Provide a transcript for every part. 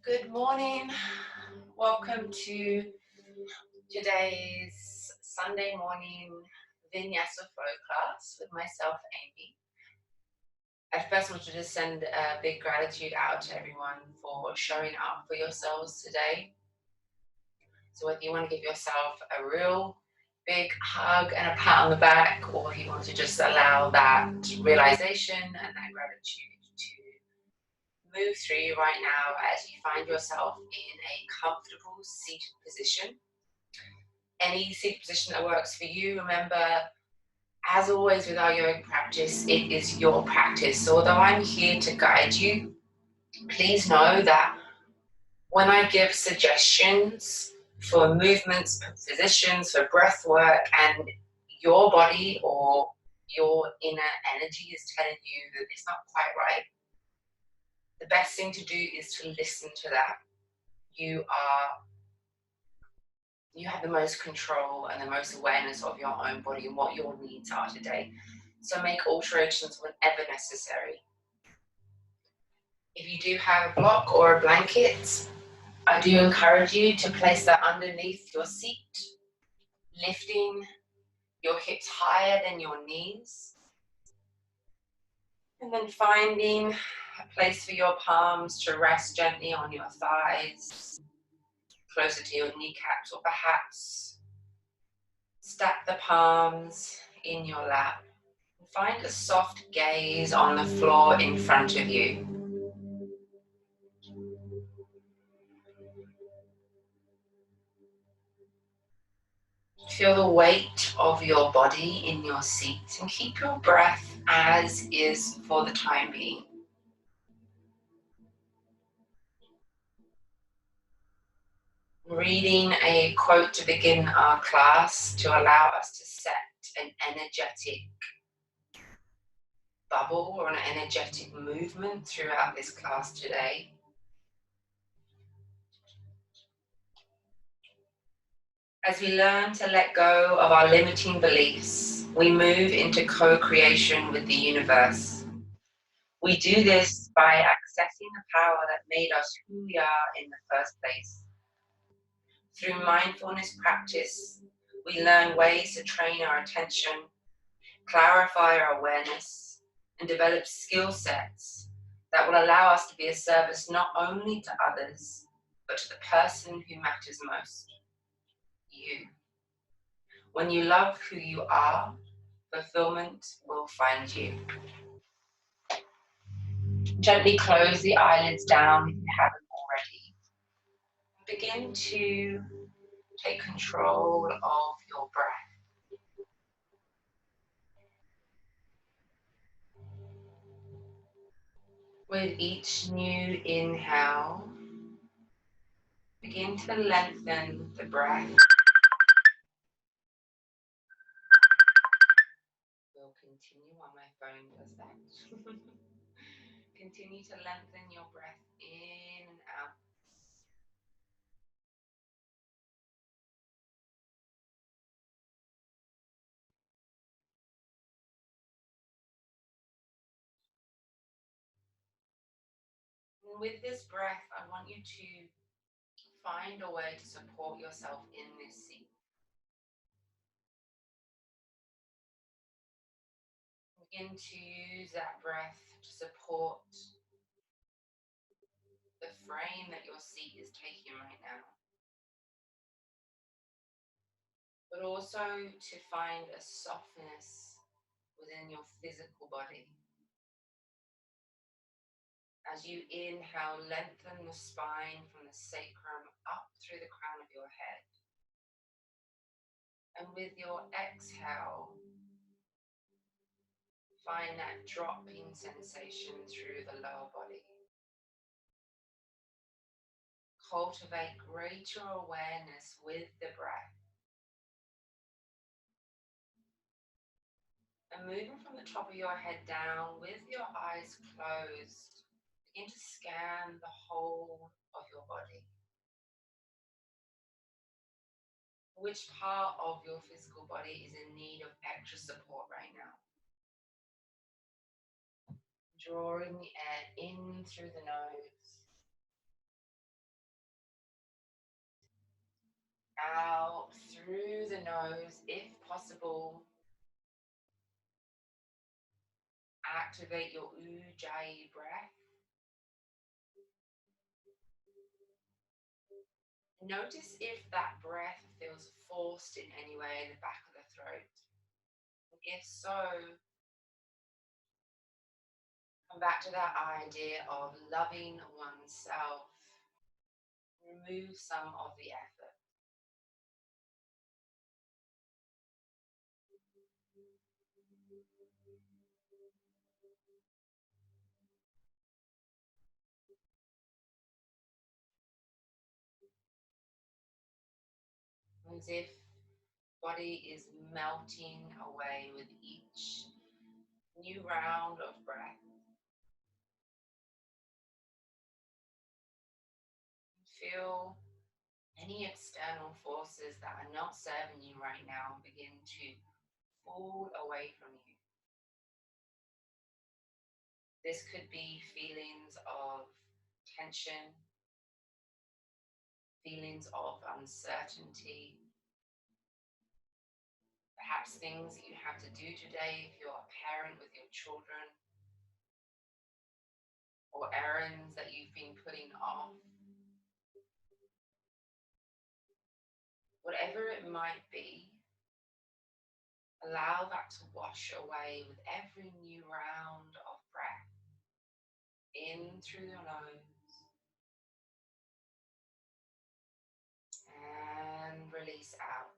Good morning. Welcome to today's Sunday morning Vinyasa flow class with myself, Amy. I first want to just send a big gratitude out to everyone for showing up for yourselves today. So whether you want to give yourself a real big hug and a pat on the back, or if you want to just allow that realization and that gratitude to move through you right now as you find yourself in a comfortable seated position. Any seated position that works for you. Remember, as always with our yoga practice, it is your practice. So although I'm here to guide you, please know that when I give suggestions for movements, for positions, for breath work, and your body or your inner energy is telling you that it's not quite right, the best thing to do is to listen to that. You have the most control and the most awareness of your own body and what your needs are today. So make alterations whenever necessary. If you do have a block or a blanket, I do encourage you to place that underneath your seat, lifting your hips higher than your knees. And then finding a place for your palms to rest gently on your thighs, closer to your kneecaps, or perhaps stack the palms in your lap. Find a soft gaze on the floor in front of you. Feel the weight of your body in your seat and keep your breath as is for the time being. Reading a quote to begin our class to allow us to set an energetic bubble or an energetic movement throughout this class today. As we learn to let go of our limiting beliefs, we move into co-creation with the universe. We do this by accessing the power that made us who we are in the first place. Through mindfulness practice, we learn ways to train our attention, clarify our awareness, and develop skill sets that will allow us to be a service not only to others, but to the person who matters most, you. When you love who you are, fulfillment will find you. Gently close the eyelids down if you haven't already. Begin to take control of your breath. With each new inhale, begin to lengthen the breath. We'll continue while my phone does that. Continue to lengthen your breath in and out. And with this breath, I want you to find a way to support yourself in this seat. Begin to use that breath to support the frame that your seat is taking right now. But also to find a softness within your physical body. As you inhale, lengthen the spine from the sacrum up through the crown of your head. And with your exhale, find that dropping sensation through the lower body. Cultivate greater awareness with the breath. And moving from the top of your head down with your eyes closed, begin to scan the whole of your body. Which part of your physical body is in need of extra support right now? Drawing the air in through the nose Out through the nose, if possible. Activate your Ujjayi breath. Notice if that breath feels forced in any way in the back of the throat. If so, come back to that idea of loving oneself. Remove some of the effort. As if body is melting away with each new round of breath. Feel any external forces that are not serving you right now begin to fall away from you. This could be feelings of tension, feelings of uncertainty, perhaps things that you have to do today if you're a parent with your children, or errands that you've been putting off. Whatever it might be, allow that to wash away with every new round of breath. In through your nose and release out.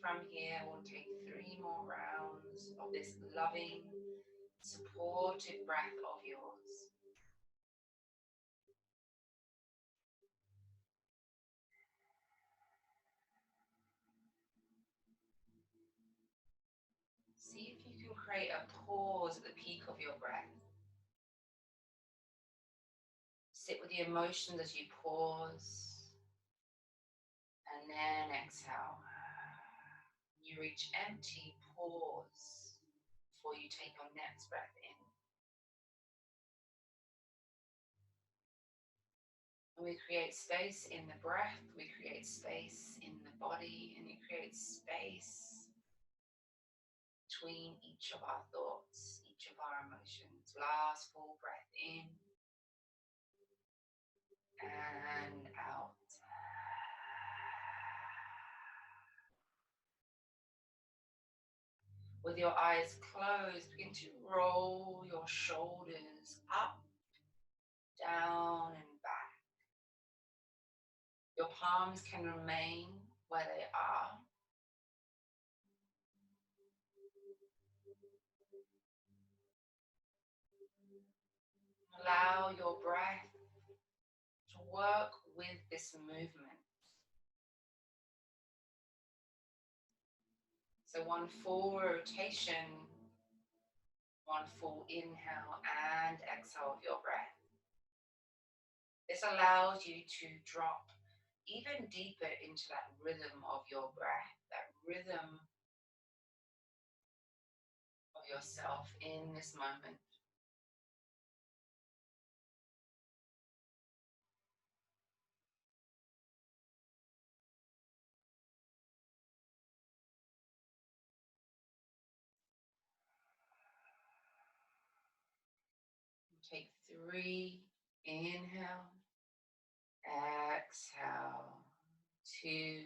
From here, we'll take 3 more rounds of this loving, supportive breath of yours. See if you can create a pause at the peak of your breath. Sit with the emotions as you pause, and then exhale. You reach empty, pause before you take your next breath in. When we create space in the breath, we create space in the body, and it creates space between each of our thoughts, each of our emotions. Last full breath in and out. With your eyes closed, begin to roll your shoulders up, down, and back. Your palms can remain where they are. Allow your breath to work with this movement. So one full rotation, one full inhale and exhale of your breath. This allows you to drop even deeper into that rhythm of your breath, that rhythm of yourself in this moment. Take 3, inhale, exhale, 2,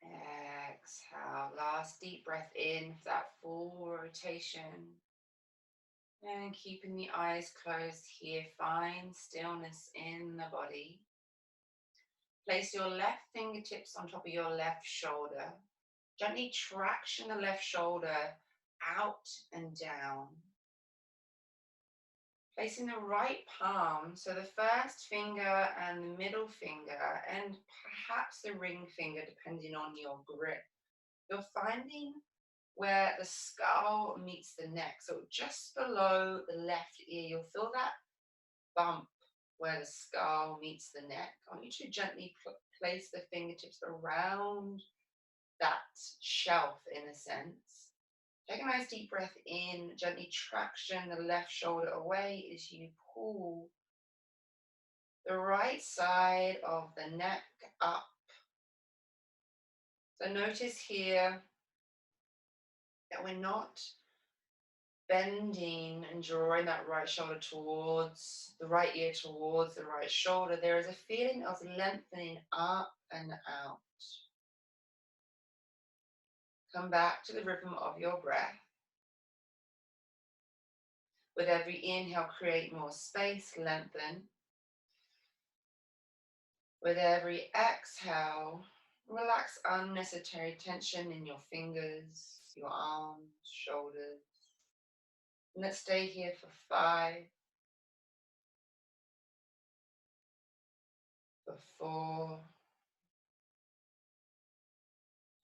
exhale. Last deep breath in for that full rotation. And keeping the eyes closed here, find stillness in the body. Place your left fingertips on top of your left shoulder. Gently traction the left shoulder out and down. Placing the right palm, so the first finger and the middle finger, and perhaps the ring finger, depending on your grip. You're finding where the skull meets the neck. So just below the left ear, you'll feel that bump where the skull meets the neck. I want you to gently place the fingertips around that shelf in a sense. Take a nice deep breath in, gently traction the left shoulder away as you pull the right side of the neck up. So notice here that we're not bending and drawing that right shoulder towards the right ear, towards the right shoulder. There is a feeling of lengthening up and out. Come back to the rhythm of your breath. With every inhale, create more space, lengthen. With every exhale, relax unnecessary tension in your fingers, your arms, shoulders. And let's stay here for 5, for 4,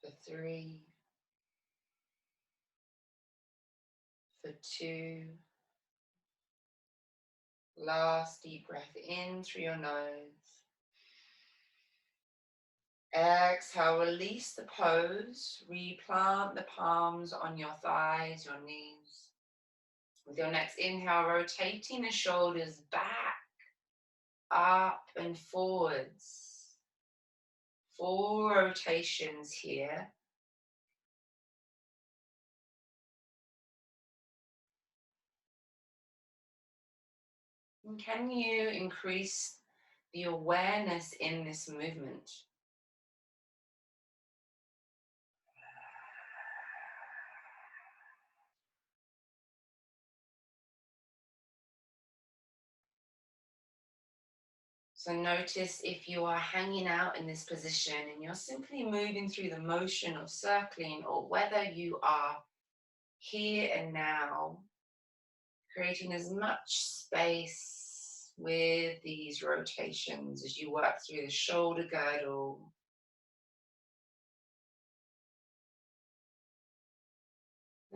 for 3, for 2. Last deep breath in through your nose. Exhale, release the pose. Replant the palms on your thighs, your knees. With your next inhale, rotating the shoulders back, up and forwards. 4 rotations here. And can you increase the awareness in this movement? So notice if you are hanging out in this position and you're simply moving through the motion of circling, or whether you are here and now, creating as much space with these rotations as you work through the shoulder girdle.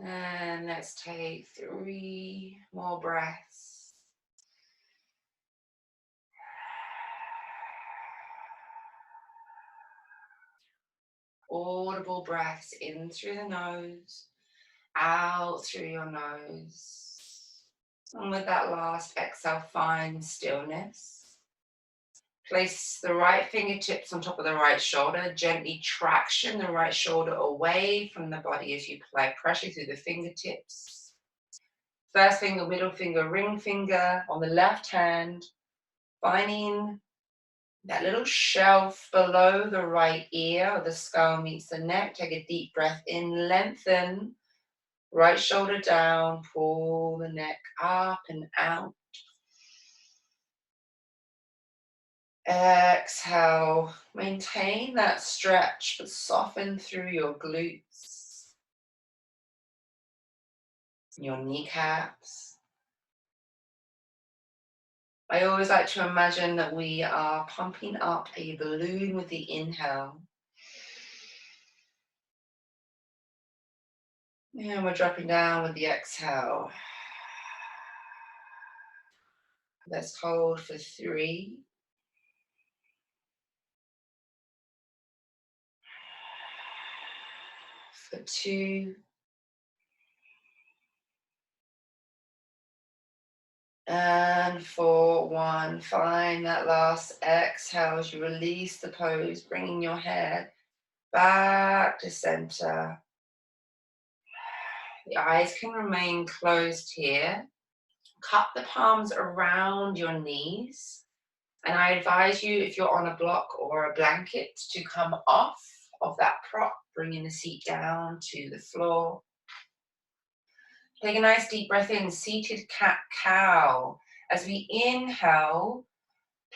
And let's take 3 more breaths. Audible breaths in through the nose, out through your nose. And with that last exhale, find stillness. Place the right fingertips on top of the right shoulder. Gently traction the right shoulder away from the body as you apply pressure through the fingertips. First finger, middle finger, ring finger on the left hand. Finding that little shelf below the right ear, or the skull meets the neck. Take a deep breath in, lengthen. Right shoulder down, pull the neck up and out. Exhale, maintain that stretch, but soften through your glutes, your kneecaps. I always like to imagine that we are pumping up a balloon with the inhale. And we're dropping down with the exhale. Let's hold for 3. For 2. And for 1. Find that last exhale as you release the pose, bringing your head back to center. The eyes can remain closed here. Cup the palms around your knees. And I advise you, if you're on a block or a blanket, to come off of that prop, bringing the seat down to the floor. Take a nice deep breath in, seated cat-cow. As we inhale,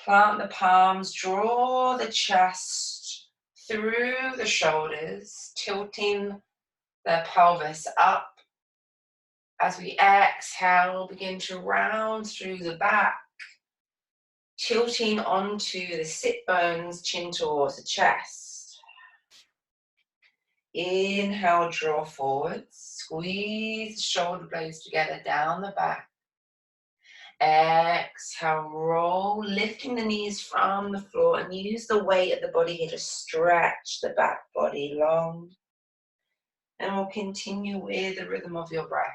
plant the palms, draw the chest through the shoulders, tilting the pelvis up. As we exhale, begin to round through the back, tilting onto the sit bones, chin towards the chest. Inhale, draw forward, squeeze the shoulder blades together down the back. Exhale, roll, lifting the knees from the floor, and use the weight of the body here to stretch the back body long. And we'll continue with the rhythm of your breath.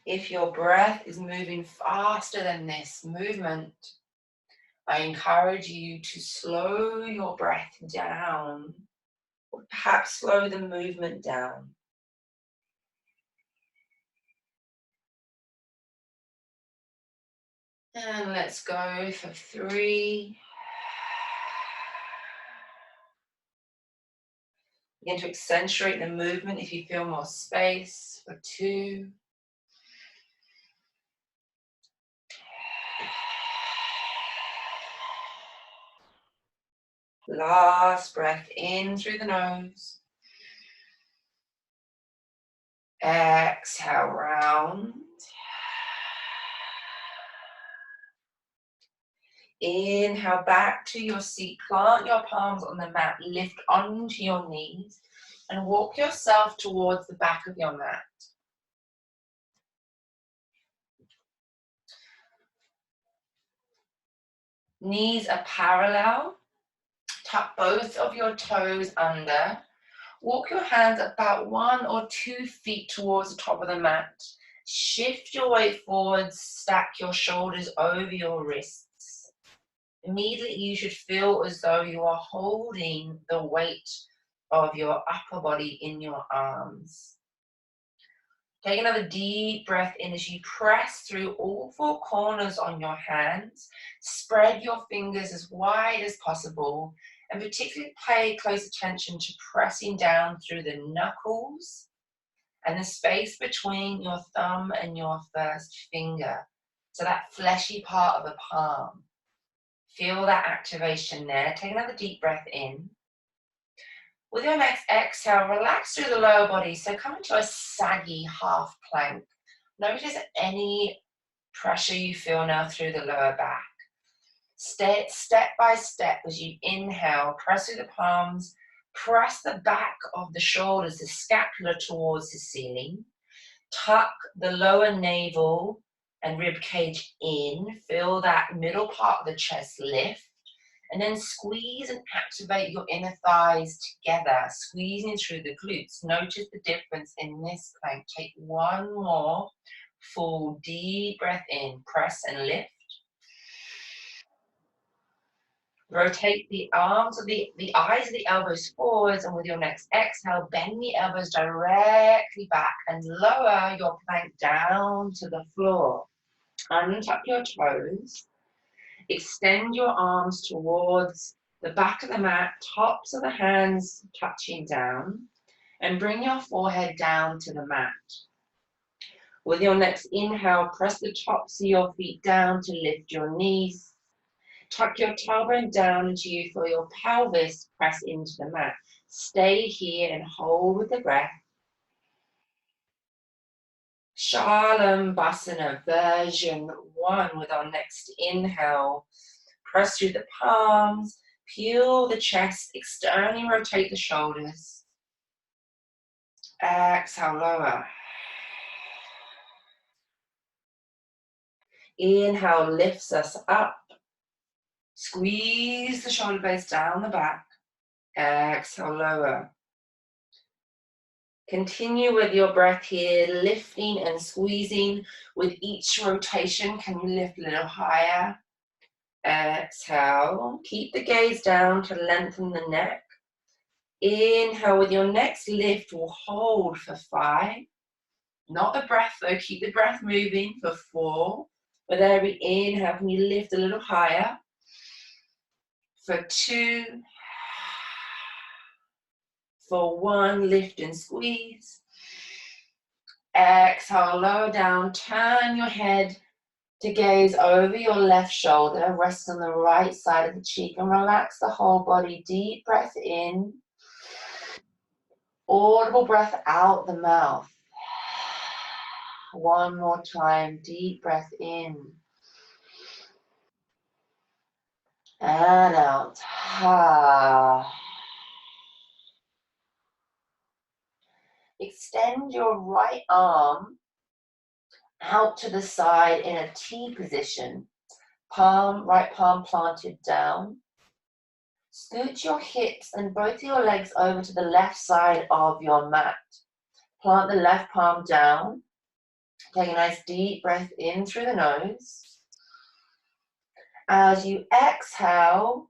If your breath is moving faster than this movement, I encourage you to slow your breath down, or perhaps slow the movement down. And let's go for 3. Begin to accentuate the movement if you feel more space for 2. Last breath in through the nose. Exhale, round. Inhale back to your seat. Plant your palms on the mat. Lift onto your knees and walk yourself towards the back of your mat. Knees are parallel. Tuck both of your toes under. Walk your hands about 1 or 2 feet towards the top of the mat. Shift your weight forwards, stack your shoulders over your wrists. Immediately you should feel as though you are holding the weight of your upper body in your arms. Take another deep breath in as you press through all 4 corners on your hands. Spread your fingers as wide as possible, and particularly pay close attention to pressing down through the knuckles and the space between your thumb and your first finger. So that fleshy part of the palm. Feel that activation there. Take another deep breath in. With your next exhale, relax through the lower body. So come into a saggy half plank. Notice any pressure you feel now through the lower back. Step by step as you inhale, press through the palms, press the back of the shoulders, the scapula towards the ceiling. Tuck the lower navel and rib cage in. Feel that middle part of the chest lift. And then squeeze and activate your inner thighs together, squeezing through the glutes. Notice the difference in this plank. Take 1 more full deep breath in. Press and lift. Rotate the arms, the eyes of the elbows forwards, and with your next exhale, bend the elbows directly back and lower your plank down to the floor. Untuck your toes. Extend your arms towards the back of the mat, tops of the hands touching down, and bring your forehead down to the mat. With your next inhale, press the tops of your feet down to lift your knees. Tuck your tailbone down until you feel your pelvis press into the mat. Stay here and hold with the breath. Shalabhasana version 1 with our next inhale. Press through the palms, peel the chest, externally rotate the shoulders. Exhale, lower. Inhale lifts us up. Squeeze the shoulder blades down the back. Exhale, lower. Continue with your breath here, lifting and squeezing. With each rotation, can you lift a little higher? Exhale. Keep the gaze down to lengthen the neck. Inhale, with your next lift, we'll hold for 5. Not the breath though, keep the breath moving for 4. With every inhale, can you lift a little higher? For 2. For 1, lift and squeeze. Exhale, lower down, turn your head to gaze over your left shoulder, rest on the right side of the cheek and relax the whole body. Deep breath in, audible breath out the mouth. 1 more time, deep breath in and out. Extend your right arm out to the side in a T position. Right palm planted down. Scoot your hips and both your legs over to the left side of your mat. Plant the left palm down. Take a nice deep breath in through the nose. As you exhale,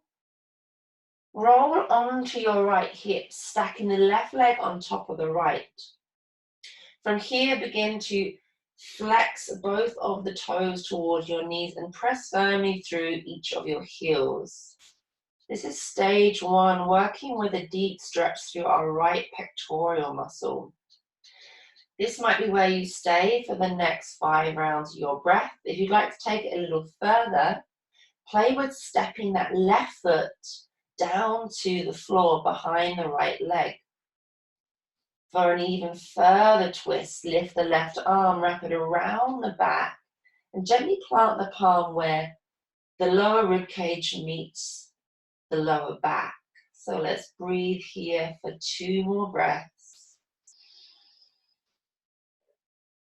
roll onto your right hip, stacking the left leg on top of the right. From here, begin to flex both of the toes towards your knees and press firmly through each of your heels. This is stage one, working with a deep stretch through our right pectoral muscle. This might be where you stay for the next 5 rounds of your breath. If you'd like to take it a little further, play with stepping that left foot down to the floor behind the right leg. For an even further twist, lift the left arm, wrap it around the back, and gently plant the palm where the lower rib cage meets the lower back. So let's breathe here for 2 more breaths.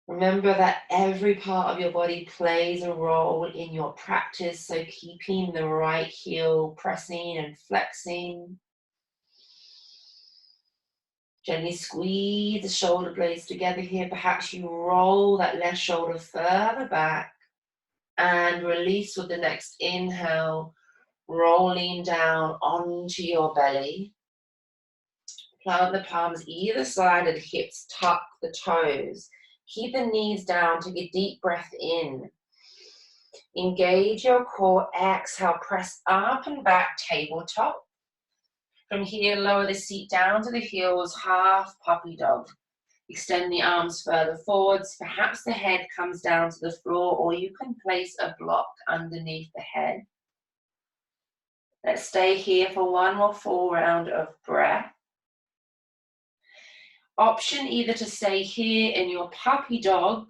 Remember that every part of your body plays a role in your practice, so keeping the right heel pressing and flexing. Gently squeeze the shoulder blades together here. Perhaps you roll that left shoulder further back and release with the next inhale, rolling down onto your belly. Plant the palms either side of the hips, tuck the toes. Keep the knees down, take a deep breath in. Engage your core, exhale, press up and back, tabletop. From here, lower the seat down to the heels, half puppy dog. Extend the arms further forwards. Perhaps the head comes down to the floor, or you can place a block underneath the head. Let's stay here for 1 more full round of breath. Option either to stay here in your puppy dog,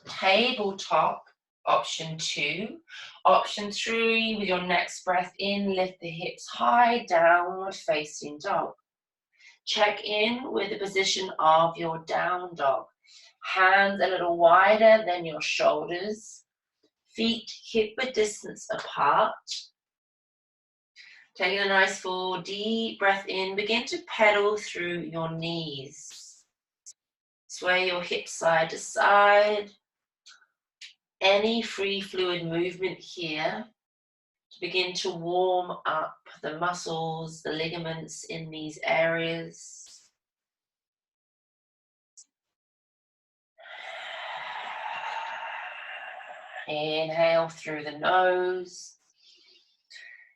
tabletop, option 2. Option 3, with your next breath in, lift the hips high, downward facing dog. Check in with the position of your down dog. Hands a little wider than your shoulders. Feet hip-width distance apart. Taking a nice full deep breath in, begin to pedal through your knees. Sway your hips side to side. Any free fluid movement here to begin to warm up the muscles, the ligaments in these areas. Inhale through the nose.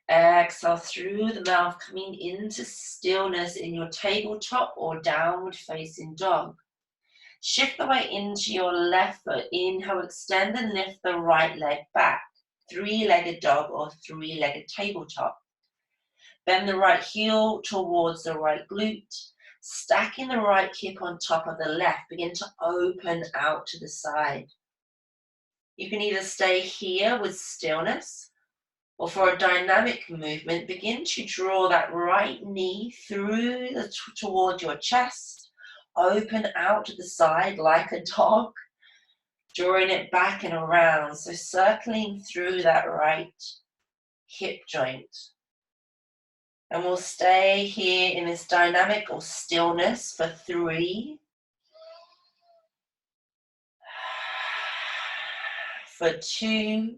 Exhale through the mouth, coming into stillness in your tabletop or downward facing dog. Shift the weight into your left foot. Inhale, extend and lift the right leg back. 3-legged dog or 3-legged tabletop. Bend the right heel towards the right glute. Stacking the right hip on top of the left. Begin to open out to the side. You can either stay here with stillness, or for a dynamic movement, begin to draw that right knee through toward your chest, open out to the side like a dog, drawing it back and around, so circling through that right hip joint. And we'll stay here in this dynamic or stillness for 3, for 2,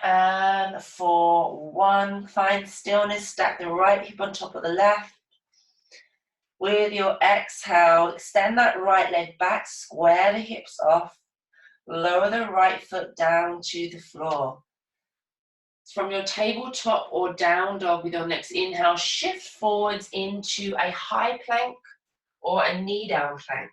and for 1. Find stillness, stack the right hip on top of the left. With your exhale, extend that right leg back, square the hips off, lower the right foot down to the floor. From your tabletop or down dog, with your next inhale, shift forwards into a high plank or a knee down plank.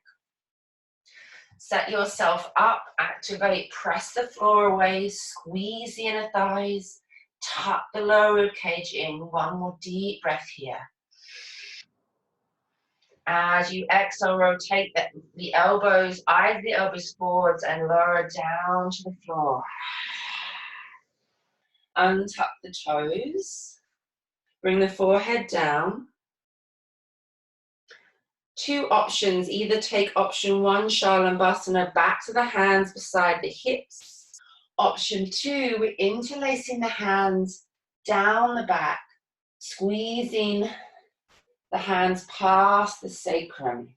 Set yourself up, activate, press the floor away, squeeze the inner thighs, tuck the lower rib cage in. 1 more deep breath here. As you exhale, rotate the elbows, eyes the elbows forwards and lower down to the floor. Untuck the toes. Bring the forehead down. 2 options, either take option 1, Shalanbhasana, back to the hands beside the hips. Option 2, we're interlacing the hands down the back, squeezing the hands past the sacrum.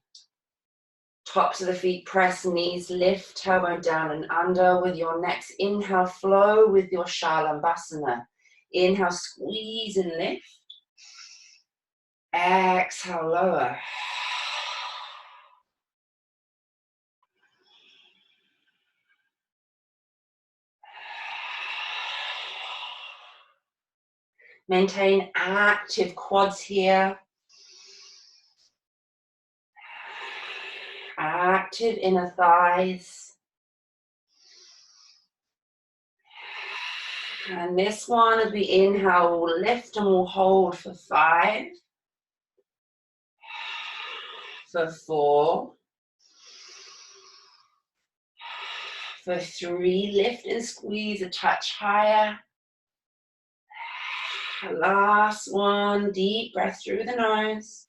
Tops of the feet press, knees lift, tailbone down and under. With your next inhale, flow with your Shalabhasana. Inhale, squeeze and lift. Exhale, lower. Maintain active quads here. Active inner thighs. And this one, as we inhale, we'll lift and we'll hold for 5, for 4, for 3, lift and squeeze a touch higher. Last one, deep breath through the nose.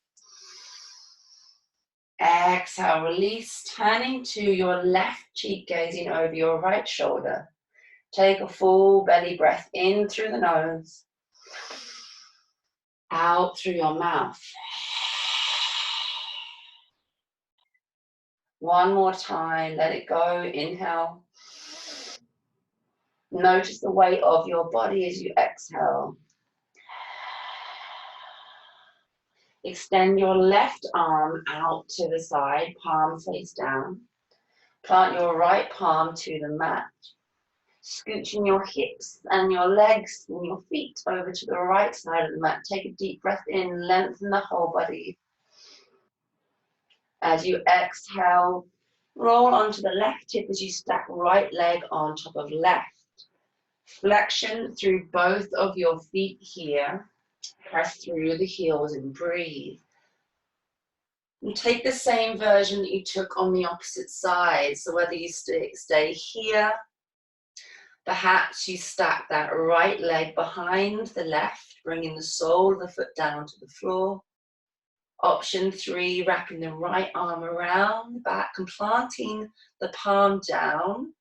Exhale, release, turning to your left cheek, gazing over your right shoulder. Take a full belly breath in through the nose, out through your mouth. One more time, let it go, inhale. Notice the weight of your body as you exhale. Extend your left arm out to the side, palm face down. Plant your right palm to the mat. Scooching your hips and your legs and your feet over to the right side of the mat. Take a deep breath in, lengthen the whole body. As you exhale, roll onto the left hip as you stack right leg on top of left. Flexion through both of your feet here. Press through the heels and breathe. And take the same version that you took on the opposite side. So whether you stay here, perhaps you stack that right leg behind the left, bringing the sole of the foot down to the floor. Option 3, wrapping the right arm around the back and planting the palm down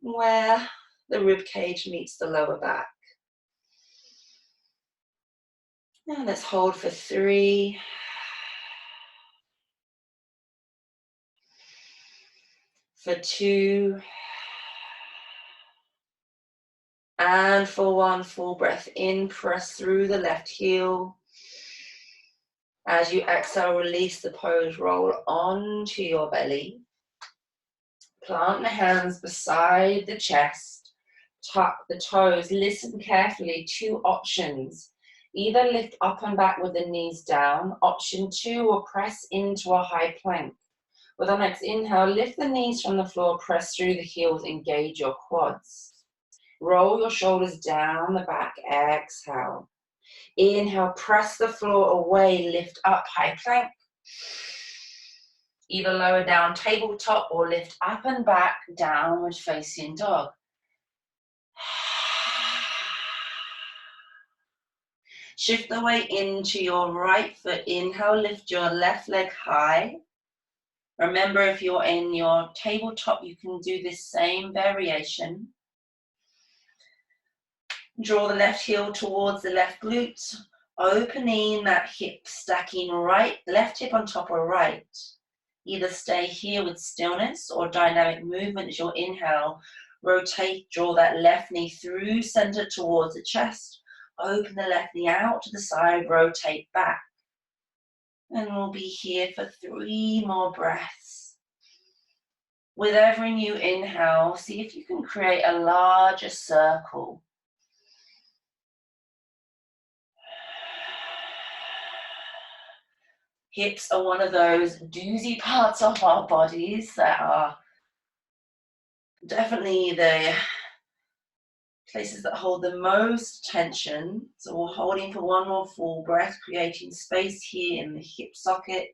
where the rib cage meets the lower back. Now let's hold for 3. For 2. And for 1, full breath in, press through the left heel. As you exhale, release the pose, roll onto your belly. Plant the hands beside the chest. Tuck the toes. Listen carefully. 2 options. Either lift up and back with the knees down. Option 2, or press into a high plank. With our next inhale, lift the knees from the floor, press through the heels, engage your quads. Roll your shoulders down the back, exhale. Inhale, press the floor away, lift up, high plank. Either lower down, tabletop, or lift up and back, downward facing dog. Shift the weight into your right foot. Inhale, lift your left leg high. Remember, if you're in your tabletop, you can do this same variation. Draw the left heel towards the left glute, opening that hip, stacking left hip on top of right. Either stay here with stillness or dynamic movement as your inhale. Rotate, draw that left knee through center towards the chest. Open the left knee out to the side, rotate back. And we'll be here for 3 more breaths. With every new inhale, see if you can create a larger circle. Hips are one of those doozy parts of our bodies that are definitely the places that hold the most tension. So we're holding for 1 more full breath, creating space here in the hip socket.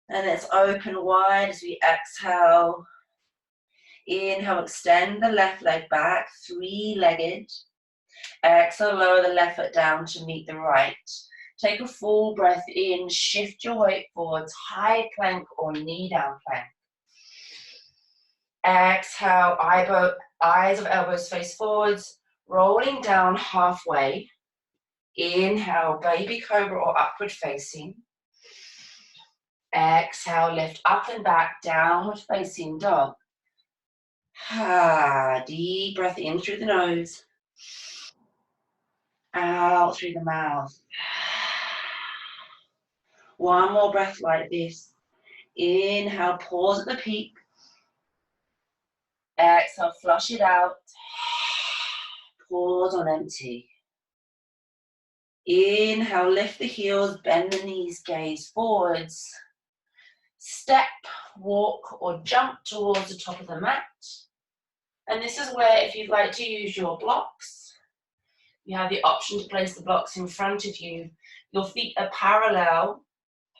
And let's open wide as we exhale. Inhale, extend the left leg back, 3-legged. Exhale, lower the left foot down to meet the right. Take a full breath in, shift your weight forwards, high plank or knee down plank. Exhale, eyes of elbows face forwards, rolling down halfway. Inhale, baby cobra or upward facing. Exhale, lift up and back, downward facing dog. Deep breath in through the nose, out through the mouth. One more breath like this. Inhale, pause at the peak. Exhale, flush it out. Pause on empty. Inhale, lift the heels, bend the knees, gaze forwards. Step, walk, or jump towards the top of the mat. And this is where, if you'd like to use your blocks, you have the option to place the blocks in front of you. Your feet are parallel.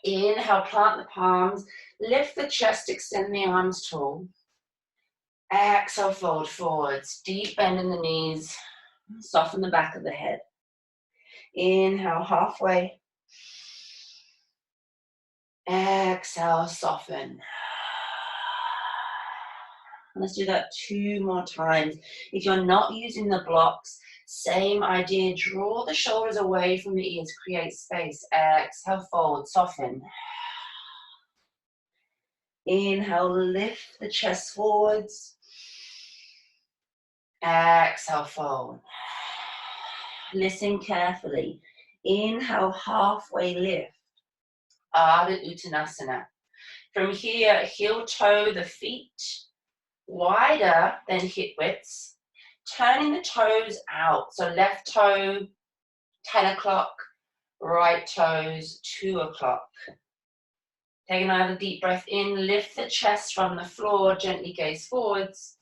Inhale, plant the palms, lift the chest, extend the arms tall. Exhale, fold forwards, deep bend in the knees, soften the back of the head. Inhale, halfway. Exhale, soften. Let's do that 2 more times. If you're not using the blocks, same idea. Draw the shoulders away from the ears, create space. Exhale, fold, soften. Inhale, lift the chest forwards. Exhale, fold. Listen carefully. Inhale, halfway lift. Ardha Uttanasana. From here, heel toe the feet wider than hip widths, turning the toes out. So left toe, 10 o'clock, right toes, 2 o'clock. Take another deep breath in, lift the chest from the floor, gently gaze forwards.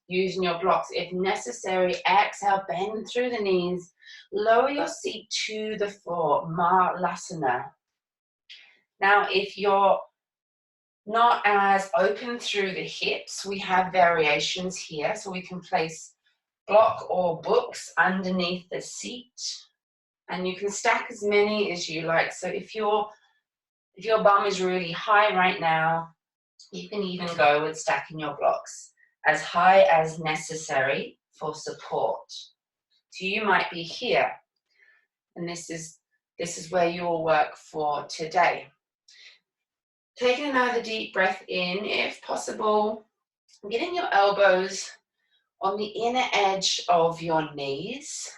Using your blocks if necessary. Exhale, bend through the knees, lower your seat to the floor, Malasana. Now, if you're not as open through the hips, we have variations here. So we can place block or books underneath the seat, and you can stack as many as you like. So if your bum is really high right now, you can even go with stacking your blocks as high as necessary for support. So you might be here, and this is where you will work for today. Taking another deep breath in, if possible, getting your elbows on the inner edge of your knees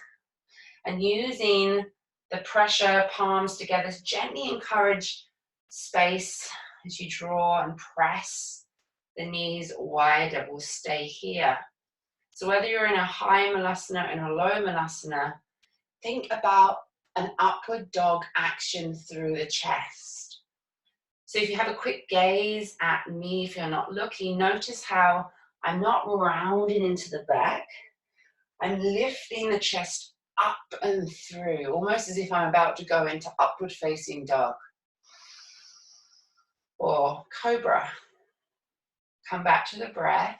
and using the pressure, palms together to gently encourage space as you draw and press the knees wider. Will stay here. So whether you're in a high Malasana and a low Malasana, think about an upward dog action through the chest. So if you have a quick gaze at me, if you're not looking, notice how I'm not rounding into the back. I'm lifting the chest up and through, almost as if I'm about to go into upward facing dog or cobra. Come back to the breath.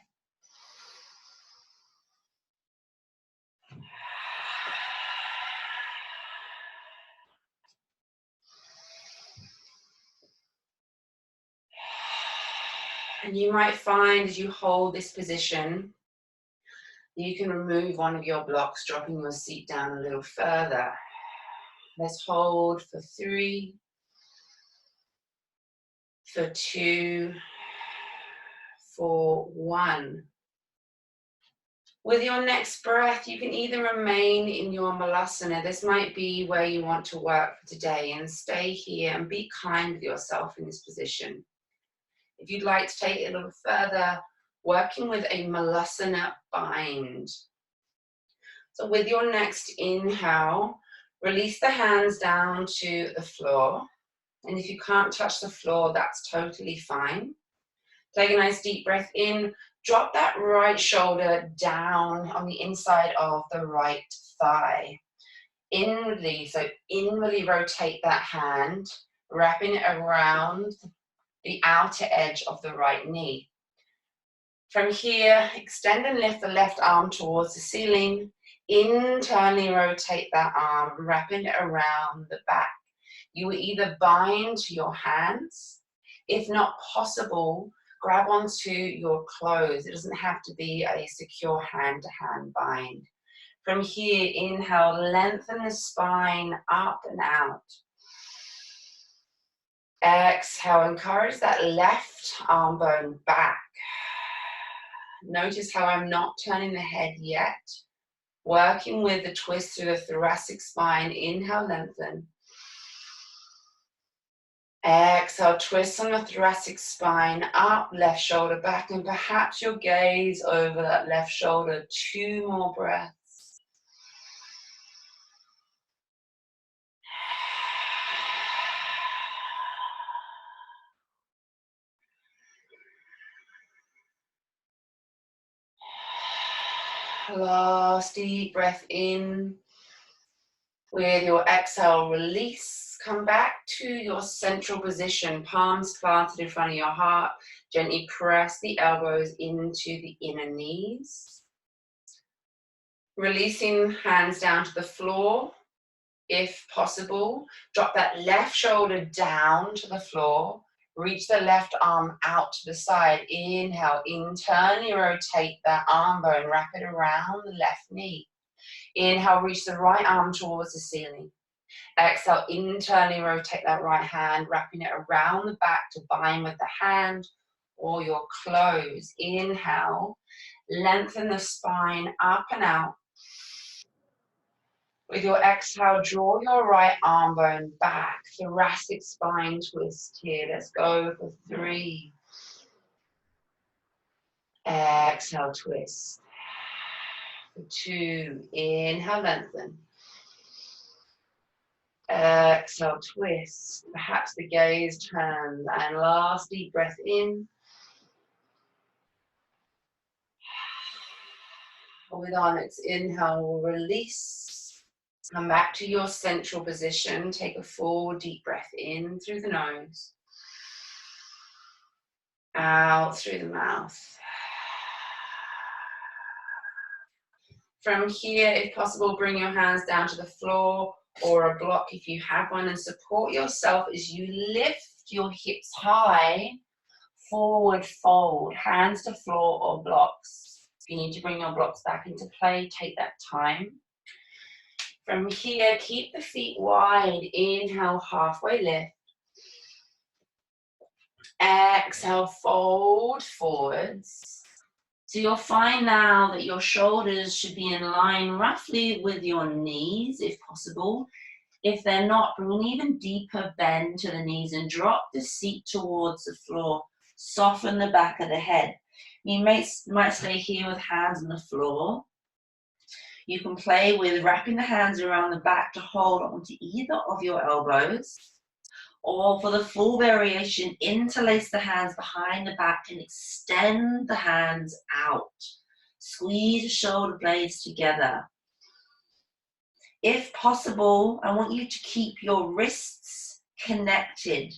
And you might find as you hold this position, you can remove one of your blocks, dropping your seat down a little further. Let's hold for 3, for 2, for 1. With your next breath, you can either remain in your Malasana. This might be where you want to work for today, and stay here and be kind with yourself in this position. If you'd like to take it a little further, working with a Malasana bind. So with your next inhale, release the hands down to the floor. And if you can't touch the floor, that's totally fine. Take a nice deep breath in. Drop that right shoulder down on the inside of the right thigh. Inwardly, so inwardly rotate that hand, wrapping it around the outer edge of the right knee. From here, extend and lift the left arm towards the ceiling. Internally rotate that arm, wrapping it around the back. You will either bind to your hands. If not possible, grab onto your clothes. It doesn't have to be a secure hand-to-hand bind. From here, inhale, lengthen the spine up and out. Exhale, encourage that left arm bone back. Notice how I'm not turning the head yet. Working with the twist through the thoracic spine. Inhale, lengthen. Exhale, twist on the thoracic spine, up, left shoulder back, and perhaps your gaze over that left shoulder. 2 more breaths. Last deep breath in. With your exhale, release. Come back to your central position, palms planted in front of your heart. Gently press the elbows into the inner knees. Releasing hands down to the floor. If possible, drop that left shoulder down to the floor. Reach the left arm out to the side. Inhale, internally rotate that arm bone, wrap it around the left knee. Inhale, reach the right arm towards the ceiling. Exhale, internally rotate that right hand, wrapping it around the back to bind with the hand or your clothes. Inhale, lengthen the spine up and out. With your exhale, draw your right arm bone back, thoracic spine twist here. Let's go for 3. Exhale, twist. For 2, inhale, lengthen. Exhale, twist. Perhaps the gaze turns. And last deep breath in. With our next inhale, we'll release. Come back to your central position. Take a full deep breath in through the nose. Out through the mouth. From here, if possible, bring your hands down to the floor or a block if you have one, and support yourself as you lift your hips high. Forward fold, hands to floor or blocks. If you need to bring your blocks back into play, take that time. From here, keep the feet wide. Inhale, halfway lift. Exhale, fold forwards. So you'll find now that your shoulders should be in line roughly with your knees, if possible. If they're not, bring an even deeper bend to the knees and drop the seat towards the floor. Soften the back of the head. You might stay here with hands on the floor. You can play with wrapping the hands around the back to hold onto either of your elbows. Or for the full variation, interlace the hands behind the back and extend the hands out. Squeeze the shoulder blades together. If possible, I want you to keep your wrists connected.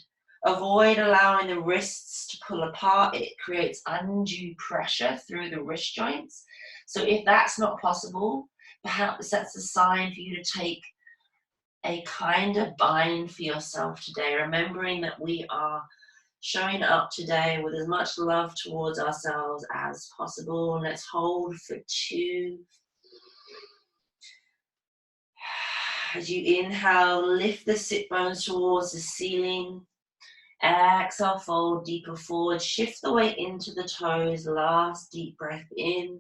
Avoid allowing the wrists to pull apart. It creates undue pressure through the wrist joints. So if that's not possible, perhaps that's a sign for you to take a kinder bind for yourself today, remembering that we are showing up today with as much love towards ourselves as possible. Let's hold for 2. As you inhale, lift the sit bones towards the ceiling. Exhale, fold deeper forward. Shift the weight into the toes. Last deep breath in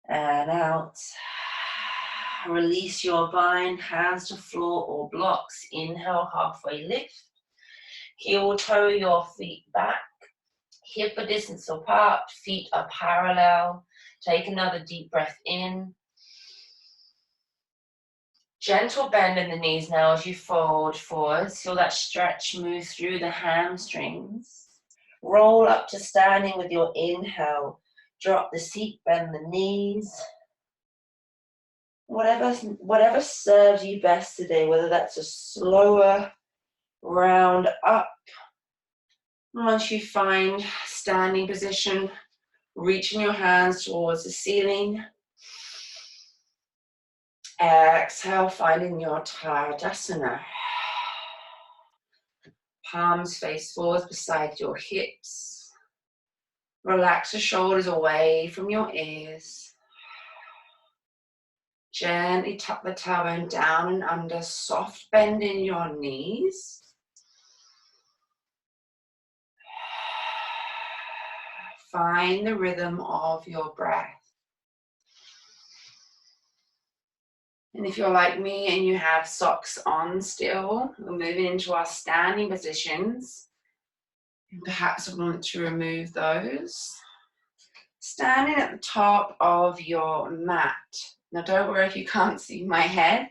and out. Release your bind, hands to floor or blocks. Inhale, halfway lift. Heel toe your feet back. Hip a distance apart, feet are parallel. Take another deep breath in. Gentle bend in the knees now as you fold forwards. Feel that stretch move through the hamstrings. Roll up to standing with your inhale. Drop the seat, bend the knees. Whatever serves you best today, whether that's a slower round up. Once you find standing position, reaching your hands towards the ceiling. Exhale, finding your Tadasana. Palms face forwards beside your hips. Relax the shoulders away from your ears. Gently tuck the tailbone down and under, soft bend in your knees. Find the rhythm of your breath. And if you're like me and you have socks on still, we're moving into our standing positions. And perhaps we want to remove those. Standing at the top of your mat. Now don't worry if you can't see my head.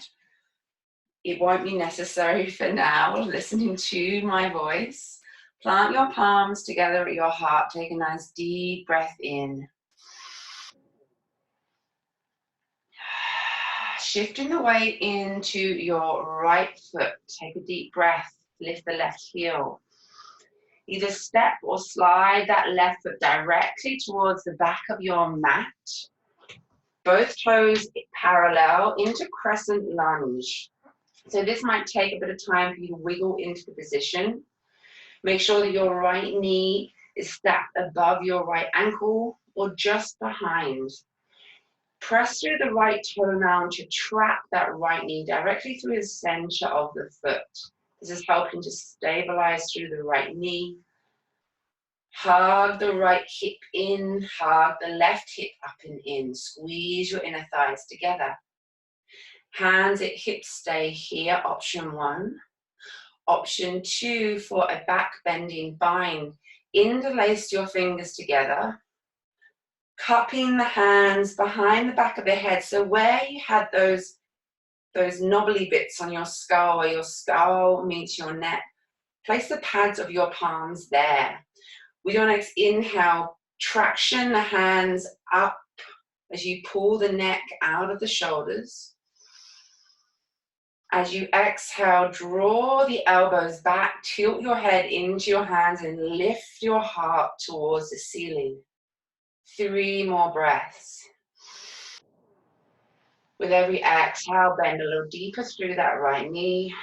It won't be necessary for now, listening to my voice. Plant your palms together at your heart. Take a nice deep breath in. Shifting the weight into your right foot. Take a deep breath. Lift the left heel. Either step or slide that left foot directly towards the back of your mat. Both toes parallel into crescent lunge. So this might take a bit of time for you to wiggle into the position. Make sure that your right knee is stacked above your right ankle or just behind. Press through the right toenail to trap that right knee directly through the center of the foot. This is helping to stabilize through the right knee. Hug the right hip in, hug the left hip up and in. Squeeze your inner thighs together. Hands at hips stay here, option 1. Option 2 for a back bending bind. Interlace your fingers together, cupping the hands behind the back of the head. So where you had those knobbly bits on your skull, where your skull meets your neck, place the pads of your palms there. We're going to inhale, traction the hands up as you pull the neck out of the shoulders. As you exhale, draw the elbows back, tilt your head into your hands and lift your heart towards the ceiling. 3 more breaths. With every exhale, bend a little deeper through that right knee.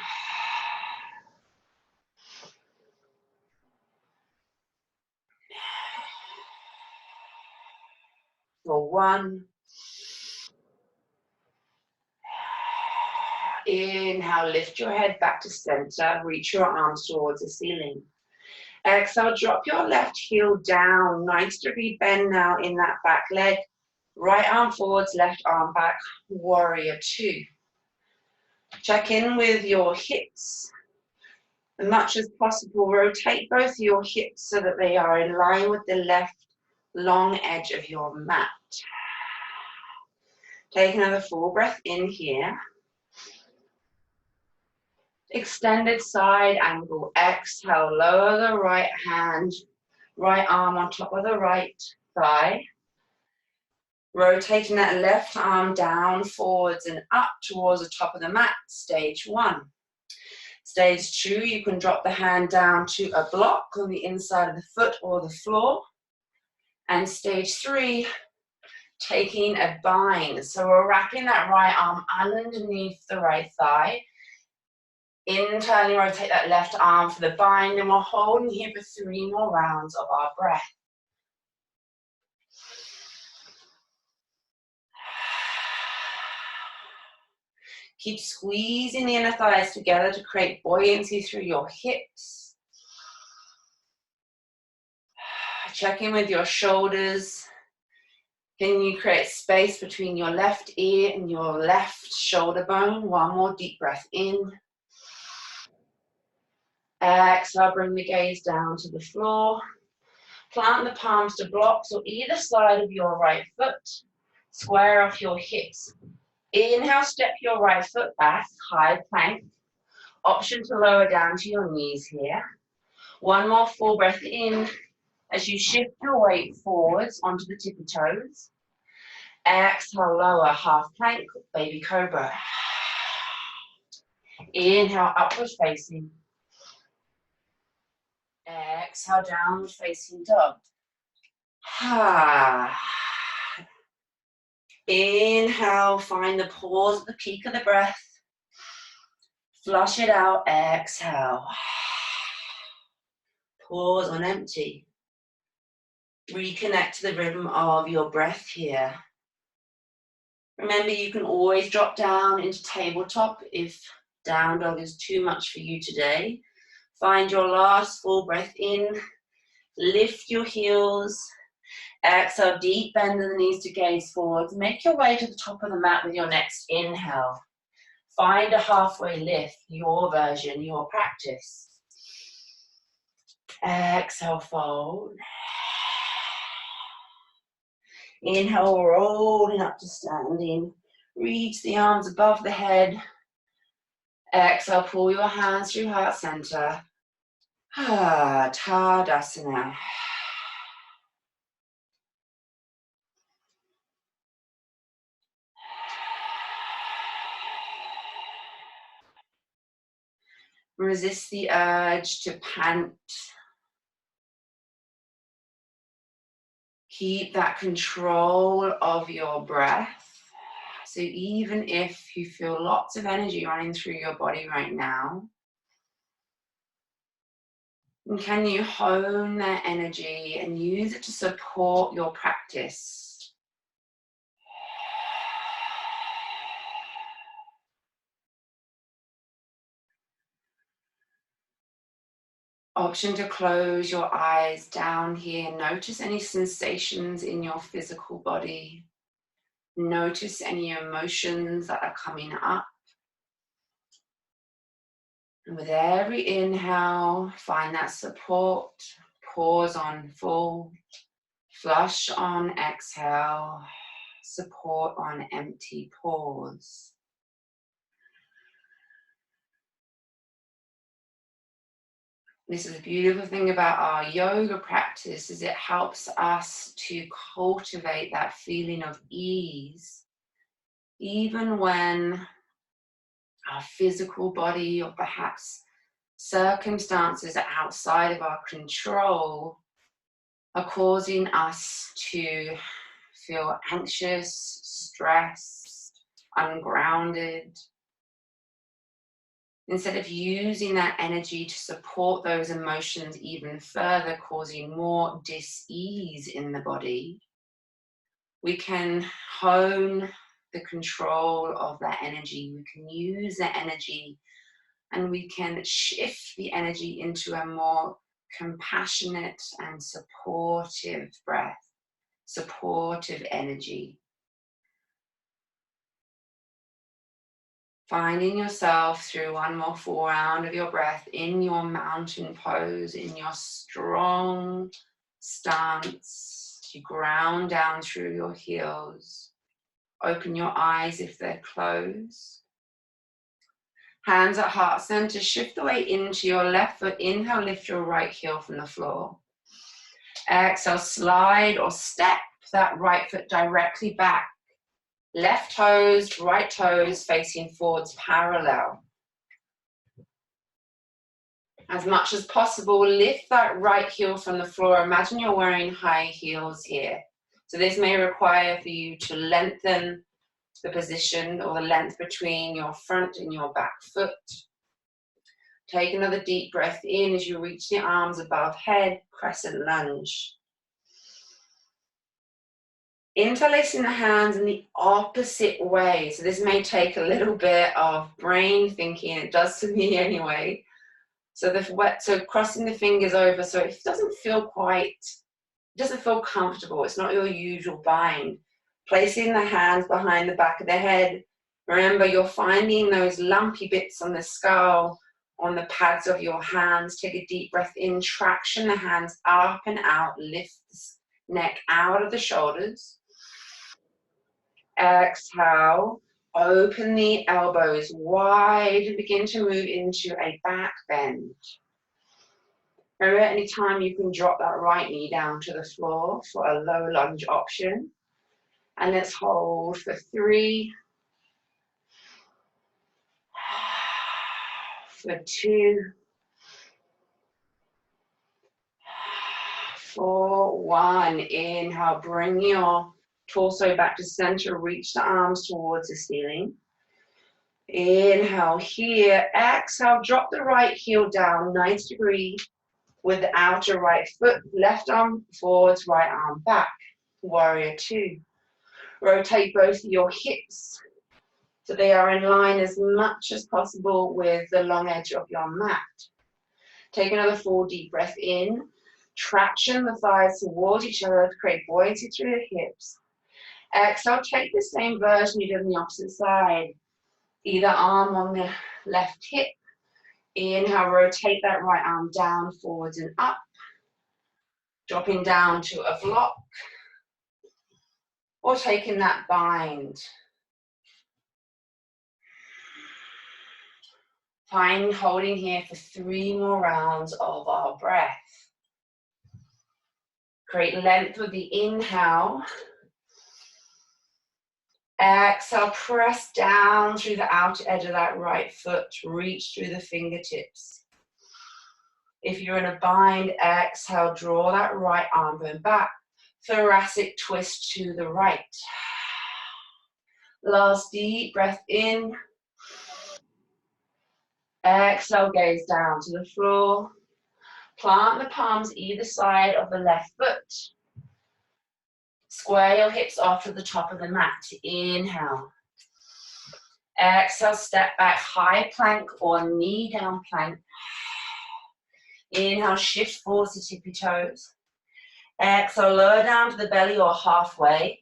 For 1. Inhale, lift your head back to center, reach your arms towards the ceiling. Exhale, drop your left heel down, 90-degree bend now in that back leg. Right arm forwards, left arm back, warrior 2. Check in with your hips. As much as possible, rotate both your hips so that they are in line with the left long edge of your mat. Take another full breath in here. Extended side angle. Exhale, lower the right hand, right arm on top of the right thigh. Rotating that left arm down, forwards and up towards the top of the mat. Stage 1. Stage 2, you can drop the hand down to a block on the inside of the foot or the floor. And stage 3, taking a bind. So we're wrapping that right arm underneath the right thigh. Internally rotate that left arm for the bind, and we're holding here for 3 more rounds of our breath. Keep squeezing the inner thighs together to create buoyancy through your hips. Check in with your shoulders. Can you create space between your left ear and your left shoulder bone? 1 more deep breath in. Exhale, bring the gaze down to the floor. Plant the palms to blocks or either side of your right foot. Square off your hips. Inhale, step your right foot back, high plank. Option to lower down to your knees here. 1 more full breath in as you shift your weight forwards onto the tippy toes. Exhale, lower, half plank, baby cobra. Inhale, upward facing. Exhale, downward facing dog. Inhale, find the pause at the peak of the breath. Flush it out, exhale. Pause on empty. Reconnect to the rhythm of your breath here. Remember, you can always drop down into tabletop if down dog is too much for you today. Find your last full breath in. Lift your heels. Exhale, deep bend in the knees to gaze forwards. Make your way to the top of the mat with your next inhale. Find a halfway lift, your version, your practice. Exhale, fold. Inhale, rolling up to standing. Reach the arms above the head. Exhale, pull your hands through heart center. Tadasana. Resist the urge to pant. Keep that control of your breath. So even if you feel lots of energy running through your body right now, can you hone that energy and use it to support your practice? Option to close your eyes down here. Notice any sensations in your physical body. Notice any emotions that are coming up. And with every inhale, find that support. Pause on full. Flush on exhale. Support on empty. Pause. This is the beautiful thing about our yoga practice, is it helps us to cultivate that feeling of ease, even when our physical body or perhaps circumstances outside of our control are causing us to feel anxious, stressed, ungrounded. Instead of using that energy to support those emotions even further, causing more dis-ease in the body, we can hone the control of that energy. We can use that energy and we can shift the energy into a more compassionate and supportive breath, supportive energy. Finding yourself through one more full round of your breath in your mountain pose, in your strong stance. You ground down through your heels. Open your eyes if they're closed. Hands at heart center. Shift the weight into your left foot. Inhale, lift your right heel from the floor. Exhale, slide or step that right foot directly back. Left toes, right toes facing forwards parallel. As much as possible, lift that right heel from the floor. Imagine you're wearing high heels here. So this may require for you to lengthen the position or the length between your front and your back foot. Take another deep breath in as you reach the arms above head, crescent lunge. Interlacing the hands in the opposite way. So this may take a little bit of brain thinking, it does to me anyway. So crossing the fingers over, so it doesn't feel comfortable. It's not your usual bind. Placing the hands behind the back of the head. Remember, you're finding those lumpy bits on the skull, on the pads of your hands. Take a deep breath in, traction the hands up and out, lift the neck out of the shoulders. Exhale, open the elbows wide and begin to move into a back bend. Remember, at any time you can drop that right knee down to the floor for a low lunge option. And let's hold for 3, for 2, for 1. Inhale, bring your torso back to center, reach the arms towards the ceiling. Inhale here, exhale, drop the right heel down 90 degrees with the outer right foot, left arm forwards, right arm back. Warrior 2. Rotate both of your hips so they are in line as much as possible with the long edge of your mat. Take another full deep breath in. Traction the thighs towards each other to create buoyancy through the hips. Exhale, take the same version you did on the opposite side. Either arm on the left hip. Inhale, rotate that right arm down, forwards and up. Dropping down to a block. Or taking that bind. Fine, holding here for 3 more rounds of our breath. Create length with the inhale. Exhale, press down through the outer edge of that right foot. Reach through the fingertips. If you're in a bind, exhale, draw that right arm bone back. Thoracic twist to the right. Last deep breath in. Exhale, gaze down to the floor. Plant the palms either side of the left foot. Square your hips off to the top of the mat. Inhale. Exhale, step back, high plank or knee down plank. Inhale, shift forward to tippy toes. Exhale, lower down to the belly or halfway.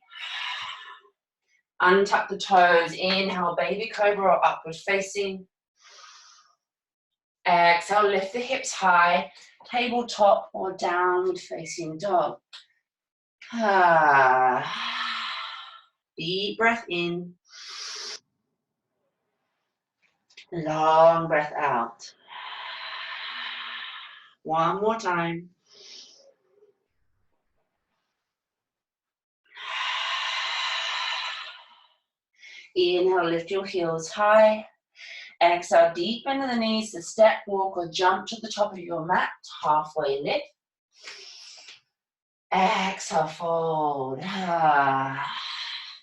Untuck the toes. Inhale, baby cobra or upward facing. Exhale, lift the hips high, tabletop or downward facing dog. Deep breath in. Long breath out. One more time. Inhale, lift your heels high. Exhale, deep into the knees to step, walk or jump to the top of your mat. Halfway lift. Exhale, fold.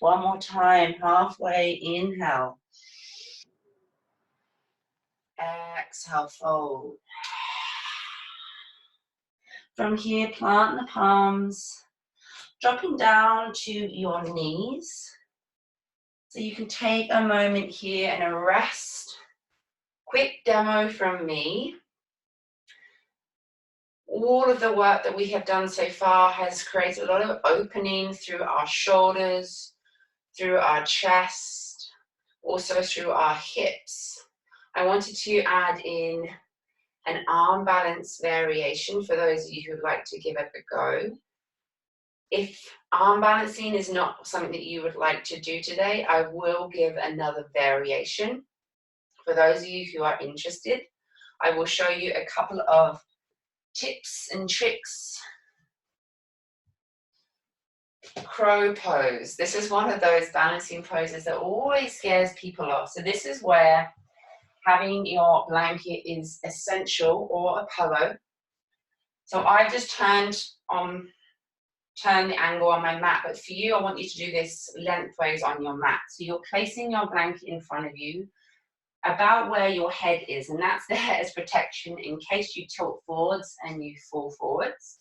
One more time, halfway, inhale. Exhale, fold. From here, plant the palms, dropping down to your knees. So you can take a moment here and a rest. Quick demo from me. All of the work that we have done so far has created a lot of opening through our shoulders, through our chest, also through our hips. I wanted to add in an arm balance variation for those of you who would like to give it a go. If arm balancing is not something that you would like to do today, I will give another variation. For those of you who are interested, I will show you a couple of tips and tricks. Crow pose. This is one of those balancing poses that always scares people off. So this is where having your blanket is essential, or a pillow. So I've just turned the angle on my mat, but for you, I want you to do this lengthways on your mat. So you're placing your blanket in front of you, about where your head is, and that's there as protection in case you tilt forwards and you fall forwards.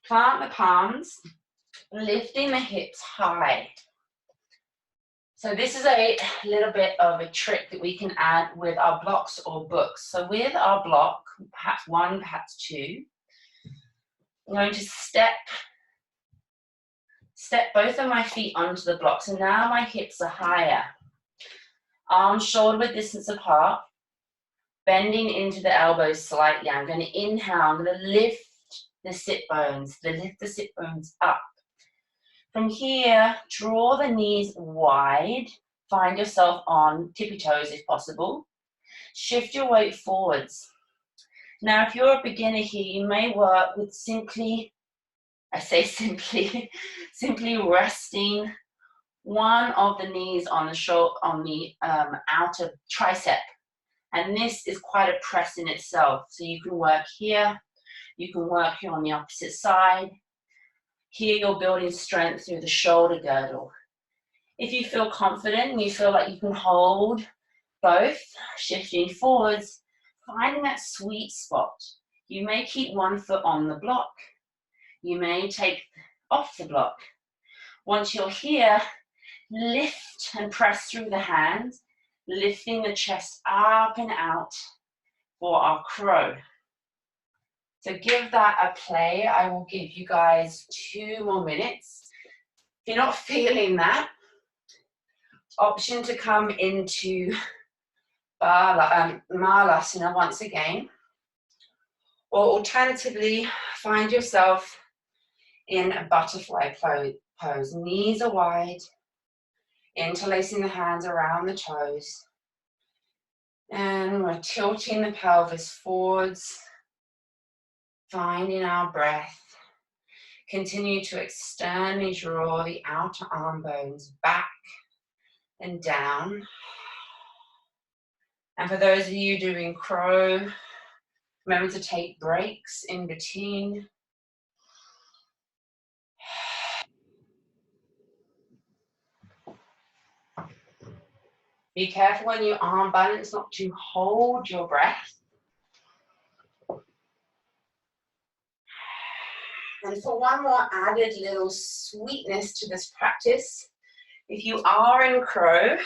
Plant the palms, lifting the hips high. So this is a little bit of a trick that we can add with our blocks or books. So with our block, perhaps one, perhaps two, I'm going to step both of my feet onto the block. So now my hips are higher. Arms shoulder width distance apart, bending into the elbows slightly. I'm going to inhale, I'm going to lift the sit bones, up. From here, draw the knees wide, find yourself on tippy toes if possible. Shift your weight forwards. Now, if you're a beginner here, you may work with simply resting one of the knees on the outer tricep. And this is quite a press in itself. So you can work here, you can work here on the opposite side. Here you're building strength through the shoulder girdle. If you feel confident and you feel like you can hold both, shifting forwards, finding that sweet spot. You may keep one foot on the block. You may take off the block. Once you're here, lift and press through the hands, lifting the chest up and out for our crow. So give that a play. I will give you guys 2 more minutes. If you're not feeling that, option to come into Malasana once again. Or alternatively, find yourself in a butterfly pose. Knees are wide, interlacing the hands around the toes. And we're tilting the pelvis forwards, finding our breath. Continue to externally draw the outer arm bones back and down. And for those of you doing crow, remember to take breaks in between. Be careful when you arm balance not to hold your breath. And for one more added little sweetness to this practice, if you are in crow,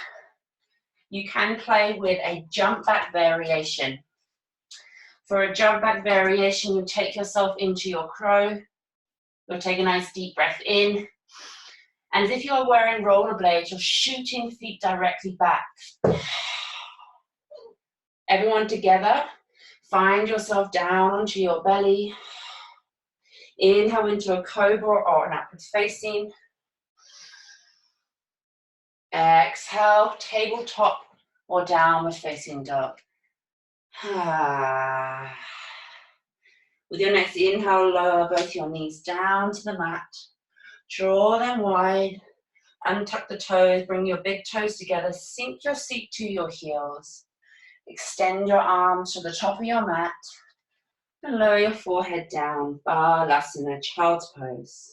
you can play with a jump back variation. For a jump back variation, you take yourself into your crow. You'll take a nice deep breath in. And as if you're wearing rollerblades, you're shooting feet directly back. Everyone together, find yourself down onto your belly. Inhale into a cobra or an upward facing. Exhale, tabletop or downward facing dog. With your next inhale, lower both your knees down to the mat. Draw them wide. Untuck the toes, bring your big toes together. Sink your seat to your heels. Extend your arms to the top of your mat. And lower your forehead down. Balasana, child's pose.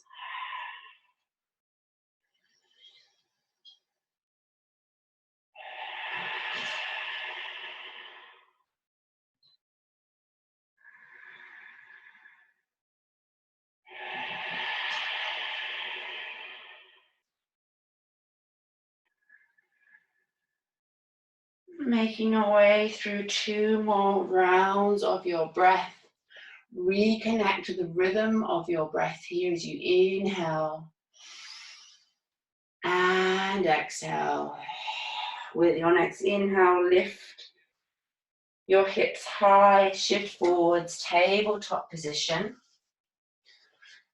Making your way through 2 more rounds of your breath. Reconnect to the rhythm of your breath here as you inhale and exhale. With your next inhale, lift your hips high, shift forwards, tabletop position.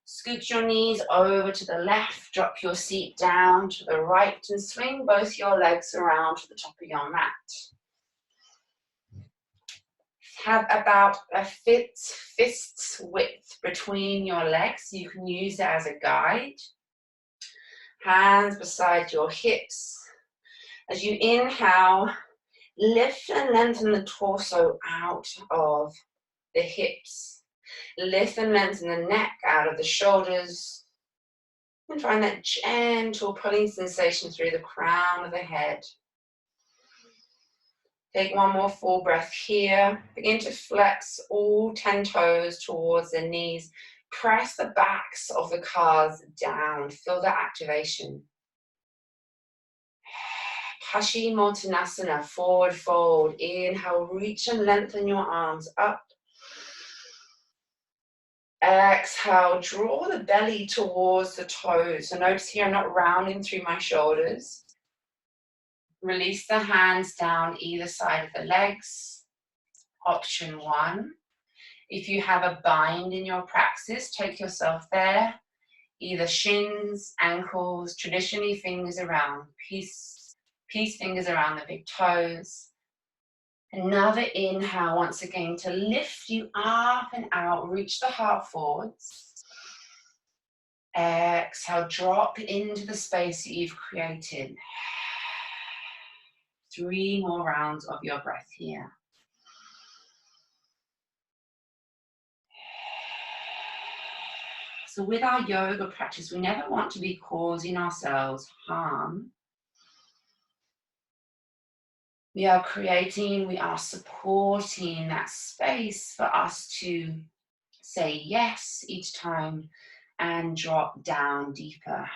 Scoot your knees over to the left, drop your seat down to the right, and swing both your legs around to the top of your mat. Have about a fist's width between your legs. You can use it as a guide. Hands beside your hips. As you inhale, lift and lengthen the torso out of the hips. Lift and lengthen the neck out of the shoulders. And find that gentle pulling sensation through the crown of the head. Take one more full breath here. Begin to flex all 10 toes towards the knees. Press the backs of the calves down. Feel that activation. Paschimottanasana, forward fold. Inhale, reach and lengthen your arms up. Exhale, draw the belly towards the toes. So notice here I'm not rounding through my shoulders. Release the hands down either side of the legs. Option 1. If you have a bind in your praxis, take yourself there. Either shins, ankles, traditionally fingers around, peace fingers around the big toes. Another inhale once again to lift you up and out, reach the heart forwards. Exhale, drop into the space that you've created. 3 more rounds of your breath here. So with our yoga practice, we never want to be causing ourselves harm. We are creating, we are supporting that space for us to say yes each time and drop down deeper.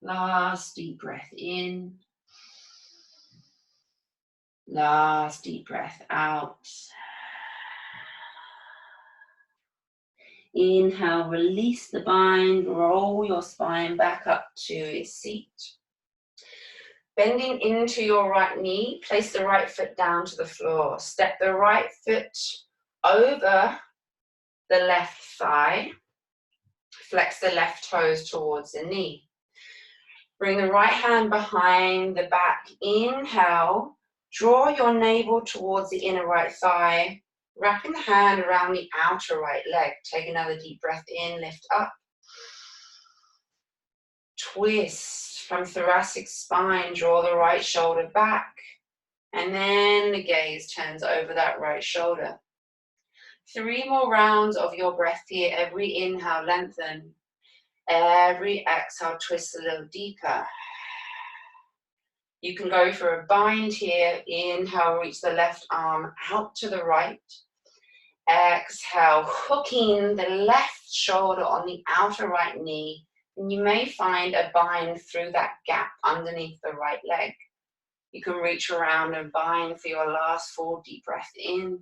Last deep breath in. Last deep breath out. Inhale, release the bind, roll your spine back up to its seat. Bending into your right knee, place the right foot down to the floor. Step the right foot over the left thigh. Flex the left toes towards the knee. Bring the right hand behind the back. Inhale, draw your navel towards the inner right thigh. Wrapping the hand around the outer right leg. Take another deep breath in, lift up. Twist from thoracic spine, draw the right shoulder back. And then the gaze turns over that right shoulder. 3 more rounds of your breath here. Every inhale, lengthen. Every exhale, twist a little deeper. You can go for a bind here. Inhale, reach the left arm out to the right. Exhale, hooking the left shoulder on the outer right knee. And you may find a bind through that gap underneath the right leg. You can reach around and bind for your last 4 deep breaths in.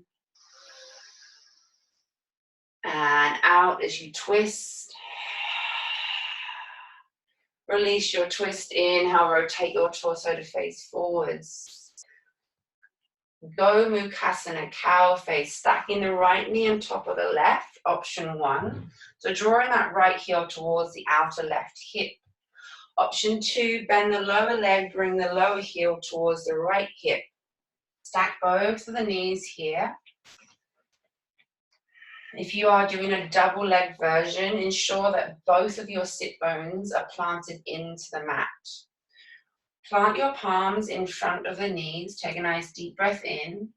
And out as you twist. Release your twist. Inhale, rotate your torso to face forwards. Go Mukhasana, cow face, stacking the right knee on top of the left, option 1. So drawing that right heel towards the outer left hip. Option 2, bend the lower leg, bring the lower heel towards the right hip. Stack both of the knees here. If you are doing a double leg version, ensure that both of your sit bones are planted into the mat. Plant your palms in front of the knees. Take a nice deep breath in.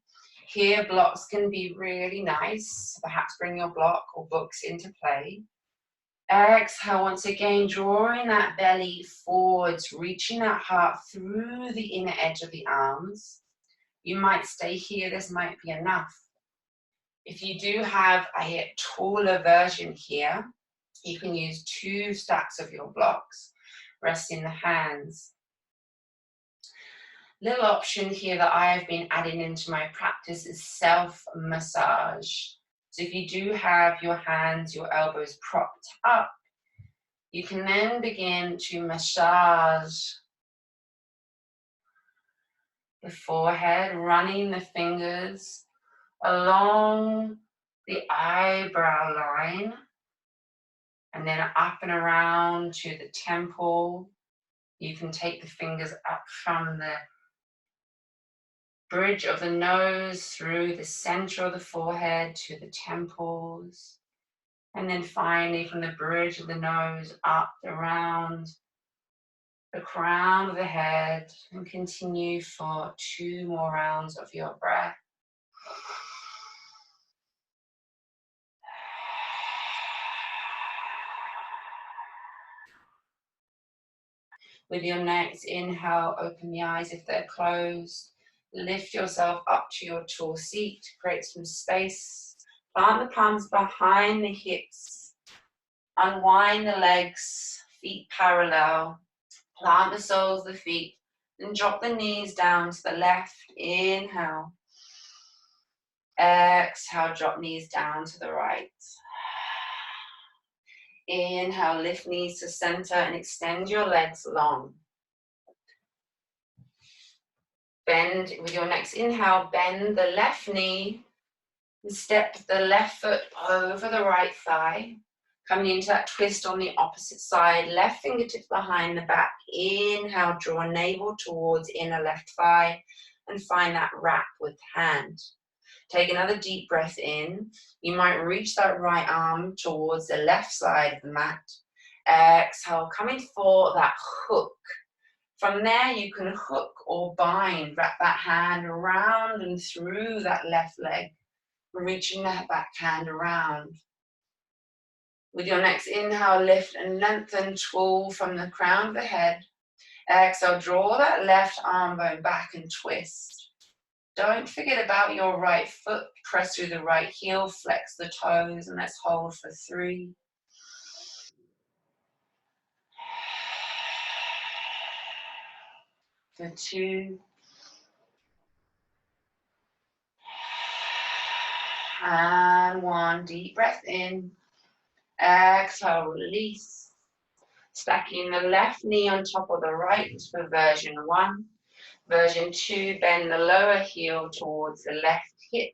Here, blocks can be really nice. Perhaps bring your block or books into play. Exhale, once again, drawing that belly forwards, reaching that heart through the inner edge of the arms. You might stay here. This might be enough. If you do have a taller version here, you can use 2 stacks of your blocks, resting the hands. Little option here that I have been adding into my practice is self-massage. So if you do have your hands, your elbows propped up, you can then begin to massage the forehead, running the fingers along the eyebrow line, and then up and around to the temple. You can take the fingers up from the bridge of the nose through the center of the forehead to the temples. And then finally from the bridge of the nose up around the crown of the head, and continue for 2 more rounds of your breath. With your next inhale, open the eyes if they're closed. Lift yourself up to your tall seat, create some space. Plant the palms behind the hips. Unwind the legs, feet parallel. Plant the soles of the feet. Then drop the knees down to the left. Inhale. Exhale, drop knees down to the right. Inhale, lift knees to center and extend your legs long. Bend with your next inhale, bend the left knee and step the left foot over the right thigh. Coming into that twist on the opposite side, left fingertips behind the back. Inhale, draw navel towards inner left thigh and find that wrap with hand. Take another deep breath in. You might reach that right arm towards the left side of the mat. Exhale, coming for that hook. From there, you can hook or bind, wrap that hand around and through that left leg, reaching that back hand around. With your next inhale, lift and lengthen, tall from the crown of the head. Exhale, draw that left arm bone back and twist. Don't forget about your right foot. Press through the right heel, flex the toes, and let's hold for 3. for 2. And 1. Deep breath in. Exhale, release. Stacking the left knee on top of the right for version 1. Version 2, bend the lower heel towards the left hip.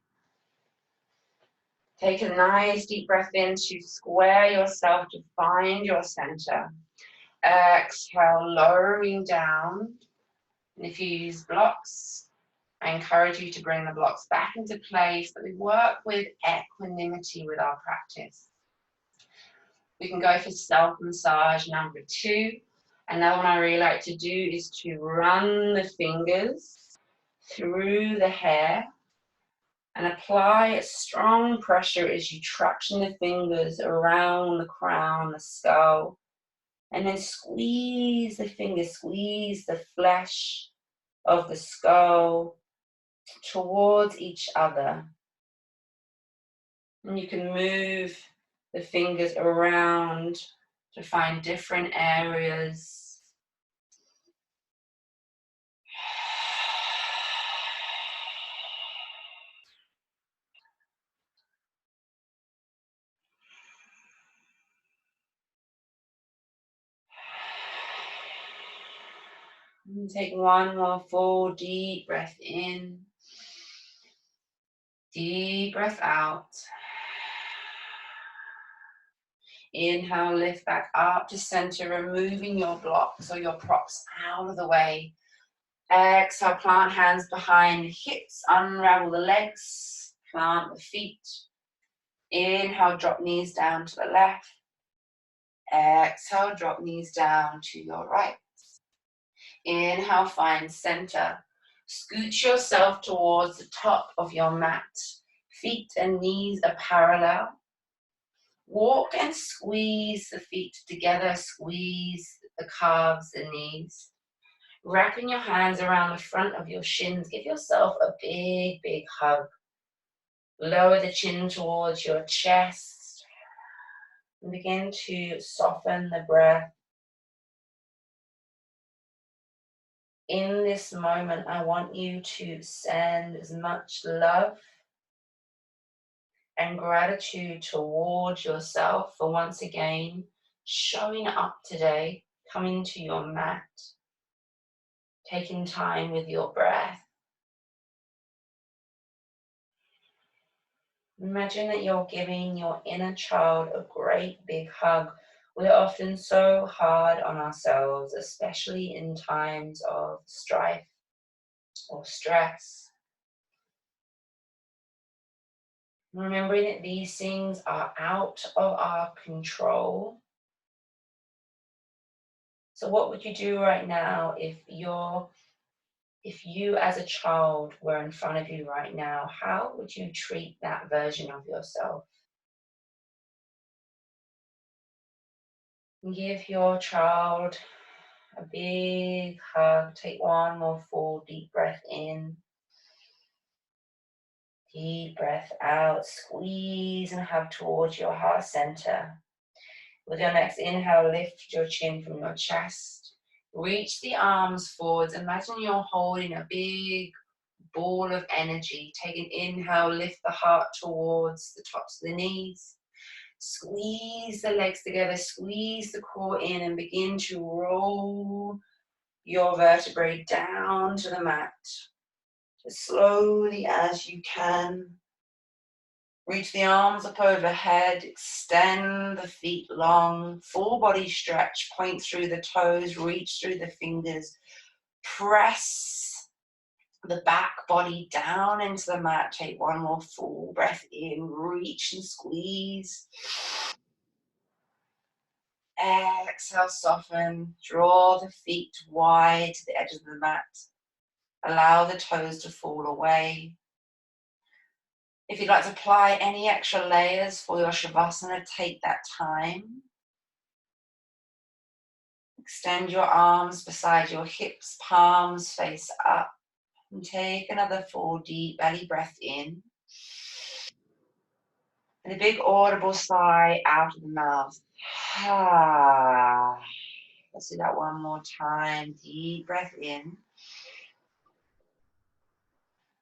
Take a nice deep breath in to square yourself to find your center. Exhale, lowering down. And if you use blocks, I encourage you to bring the blocks back into place, but we work with equanimity with our practice. We can go for self-massage number 2. Another one I really like to do is to run the fingers through the hair and apply a strong pressure as you traction the fingers around the crown, the skull, and then squeeze the fingers, squeeze the flesh of the skull towards each other. And you can move the fingers around to find different areas. And take one more full deep breath in. Deep breath out. Inhale, lift back up to center, removing your blocks or your props out of the way. Exhale, plant hands behind the hips, unravel the legs, plant the feet. Inhale, drop knees down to the left. Exhale, drop knees down to your right. Inhale, find center. Scoot yourself towards the top of your mat. Feet and knees are parallel. Walk and squeeze the feet together, squeeze the calves and knees. Wrapping your hands around the front of your shins, give yourself a big, big hug. Lower the chin towards your chest and begin to soften the breath. In this moment, I want you to send as much love and gratitude towards yourself for once again showing up today, coming to your mat, taking time with your breath. Imagine that you're giving your inner child a great big hug. We're often so hard on ourselves, especially in times of strife or stress. Remembering that these things are out of our control. So what would you do right now if you as a child were in front of you right now? How would you treat that version of yourself? Give your child a big hug. Take one more full deep breath in. Deep breath out. Squeeze and hug towards your heart center. With your next inhale, lift your chin from your chest. Reach the arms forwards. Imagine you're holding a big ball of energy. Take an inhale, lift the heart towards the tops of the knees. Squeeze the legs together, squeeze the core in and begin to roll your vertebrae down to the mat. As slowly as you can. Reach the arms up overhead, extend the feet long, full body stretch, point through the toes, reach through the fingers, press the back body down into the mat. Take one more full breath in, reach and squeeze. Exhale, soften, draw the feet wide to the edge of the mat. Allow the toes to fall away. If you'd like to apply any extra layers for your Shavasana, take that time. Extend your arms beside your hips, palms face up. And take another full deep belly breath in. And a big audible sigh out of the mouth. Let's do that one more time. Deep breath in.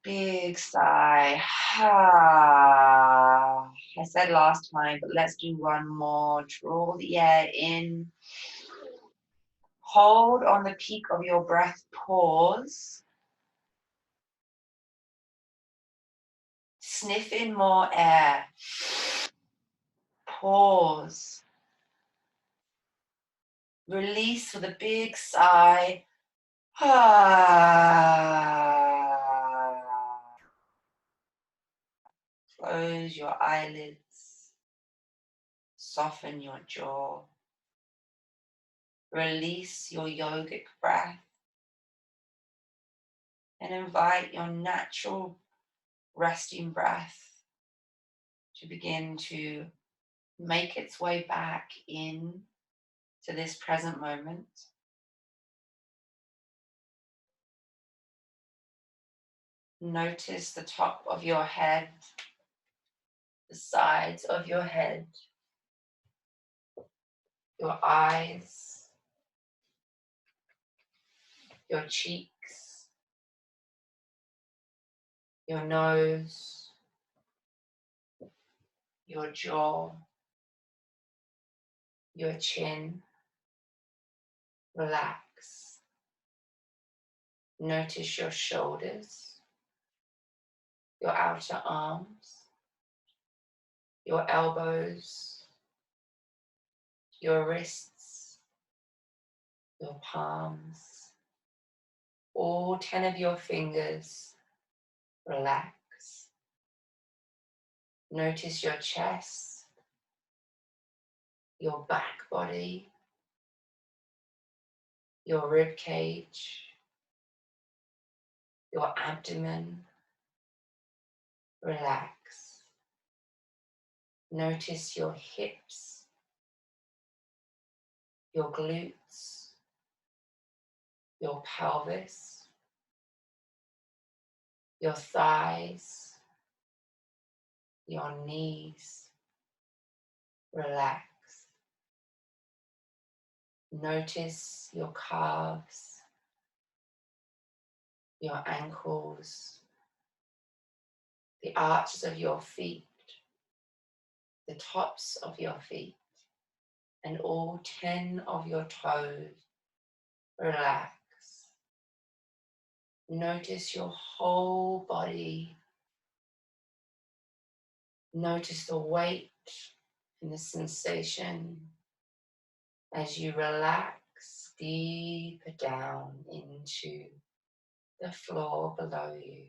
Big sigh. I said last time, but let's do one more. Draw the air in. Hold on the peak of your breath. Pause. Sniff in more air. Pause. Release with a big sigh. Close your eyelids. Soften your jaw. Release your yogic breath and invite your natural resting breath to begin to make its way back in to this present moment. Notice the top of your head, the sides of your head, your eyes, your cheeks, your nose, your jaw, your chin. Relax. Notice your shoulders, your outer arms, your elbows, your wrists, your palms, all 10 of your fingers. Relax. Notice your chest, your back body, your rib cage, your abdomen. Relax. Notice your hips, your glutes, your pelvis, your thighs, your knees. Relax. Notice your calves, your ankles, the arches of your feet, the tops of your feet, and all 10 of your toes. Relax. Notice your whole body. Notice the weight and the sensation as you relax deeper down into the floor below you.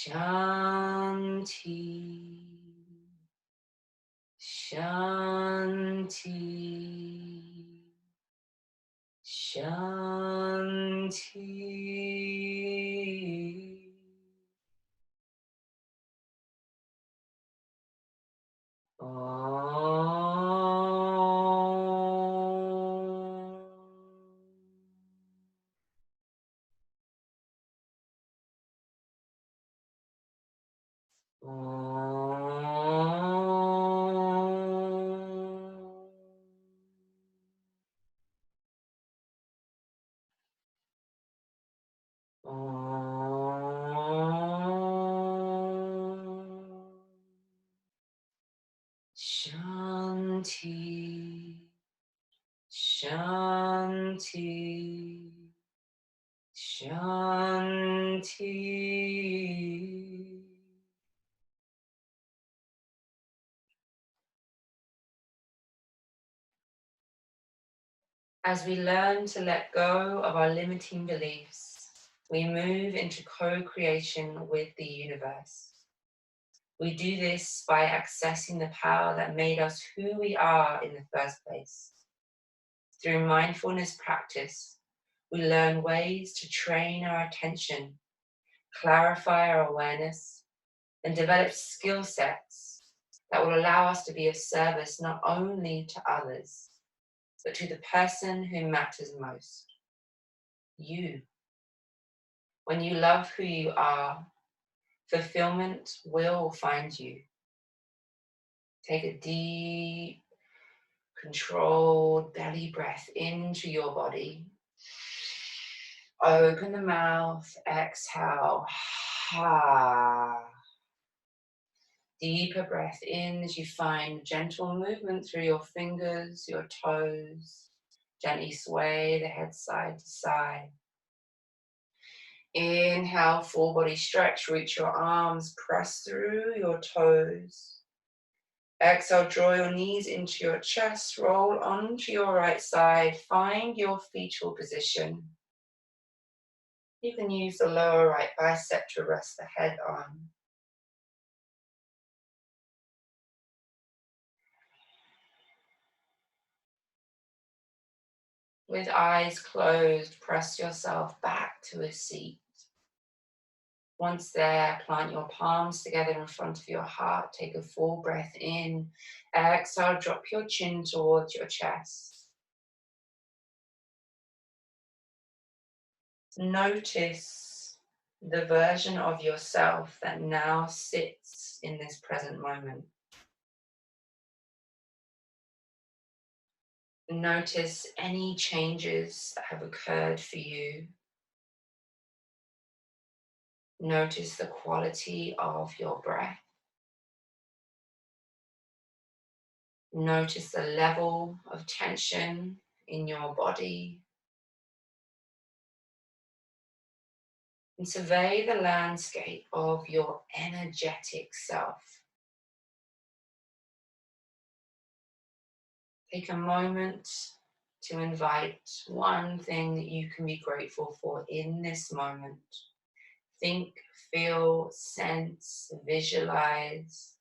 Shanti, Shanti, Shanti. Shanti, Shanti. Shanti. As we learn to let go of our limiting beliefs, we move into co-creation with the universe. We do this by accessing the power that made us who we are in the first place. Through mindfulness practice, we learn ways to train our attention, clarify our awareness, and develop skill sets that will allow us to be of service not only to others, but to the person who matters most, you. When you love who you are, fulfillment will find you. Take a deep, controlled belly breath into your body. Open the mouth, exhale. Deeper breath in as you find gentle movement through your fingers, your toes. Gently sway the head side to side. Inhale, full body stretch, reach your arms, press through your toes. Exhale, draw your knees into your chest, roll onto your right side, find your fetal position. You can use the lower right bicep to rest the head on. With eyes closed, press yourself back to a seat. Once there, plant your palms together in front of your heart. Take a full breath in. Exhale, drop your chin towards your chest. Notice the version of yourself that now sits in this present moment. Notice any changes that have occurred for you. Notice the quality of your breath. Notice the level of tension in your body. And survey the landscape of your energetic self. Take a moment to invite one thing that you can be grateful for in this moment. Think, feel, sense, visualize.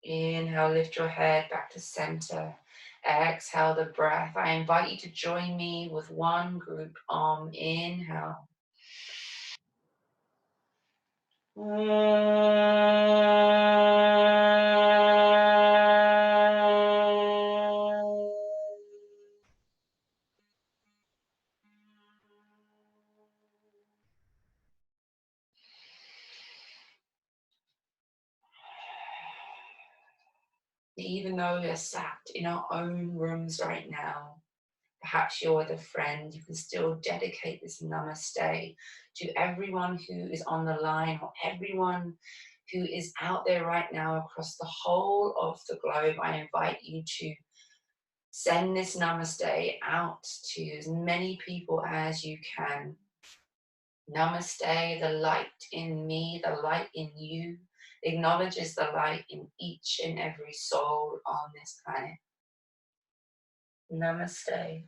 Inhale, lift your head back to center. Exhale the breath. I invite you to join me with one group Om. Inhale. Even though we're sat in our own rooms right now, perhaps you're with a friend, you can still dedicate this namaste to everyone who is on the line or everyone who is out there right now across the whole of the globe. I invite you to send this namaste out to as many people as you can. Namaste, the light in me, the light in you, acknowledges the light in each and every soul on this planet. Namaste.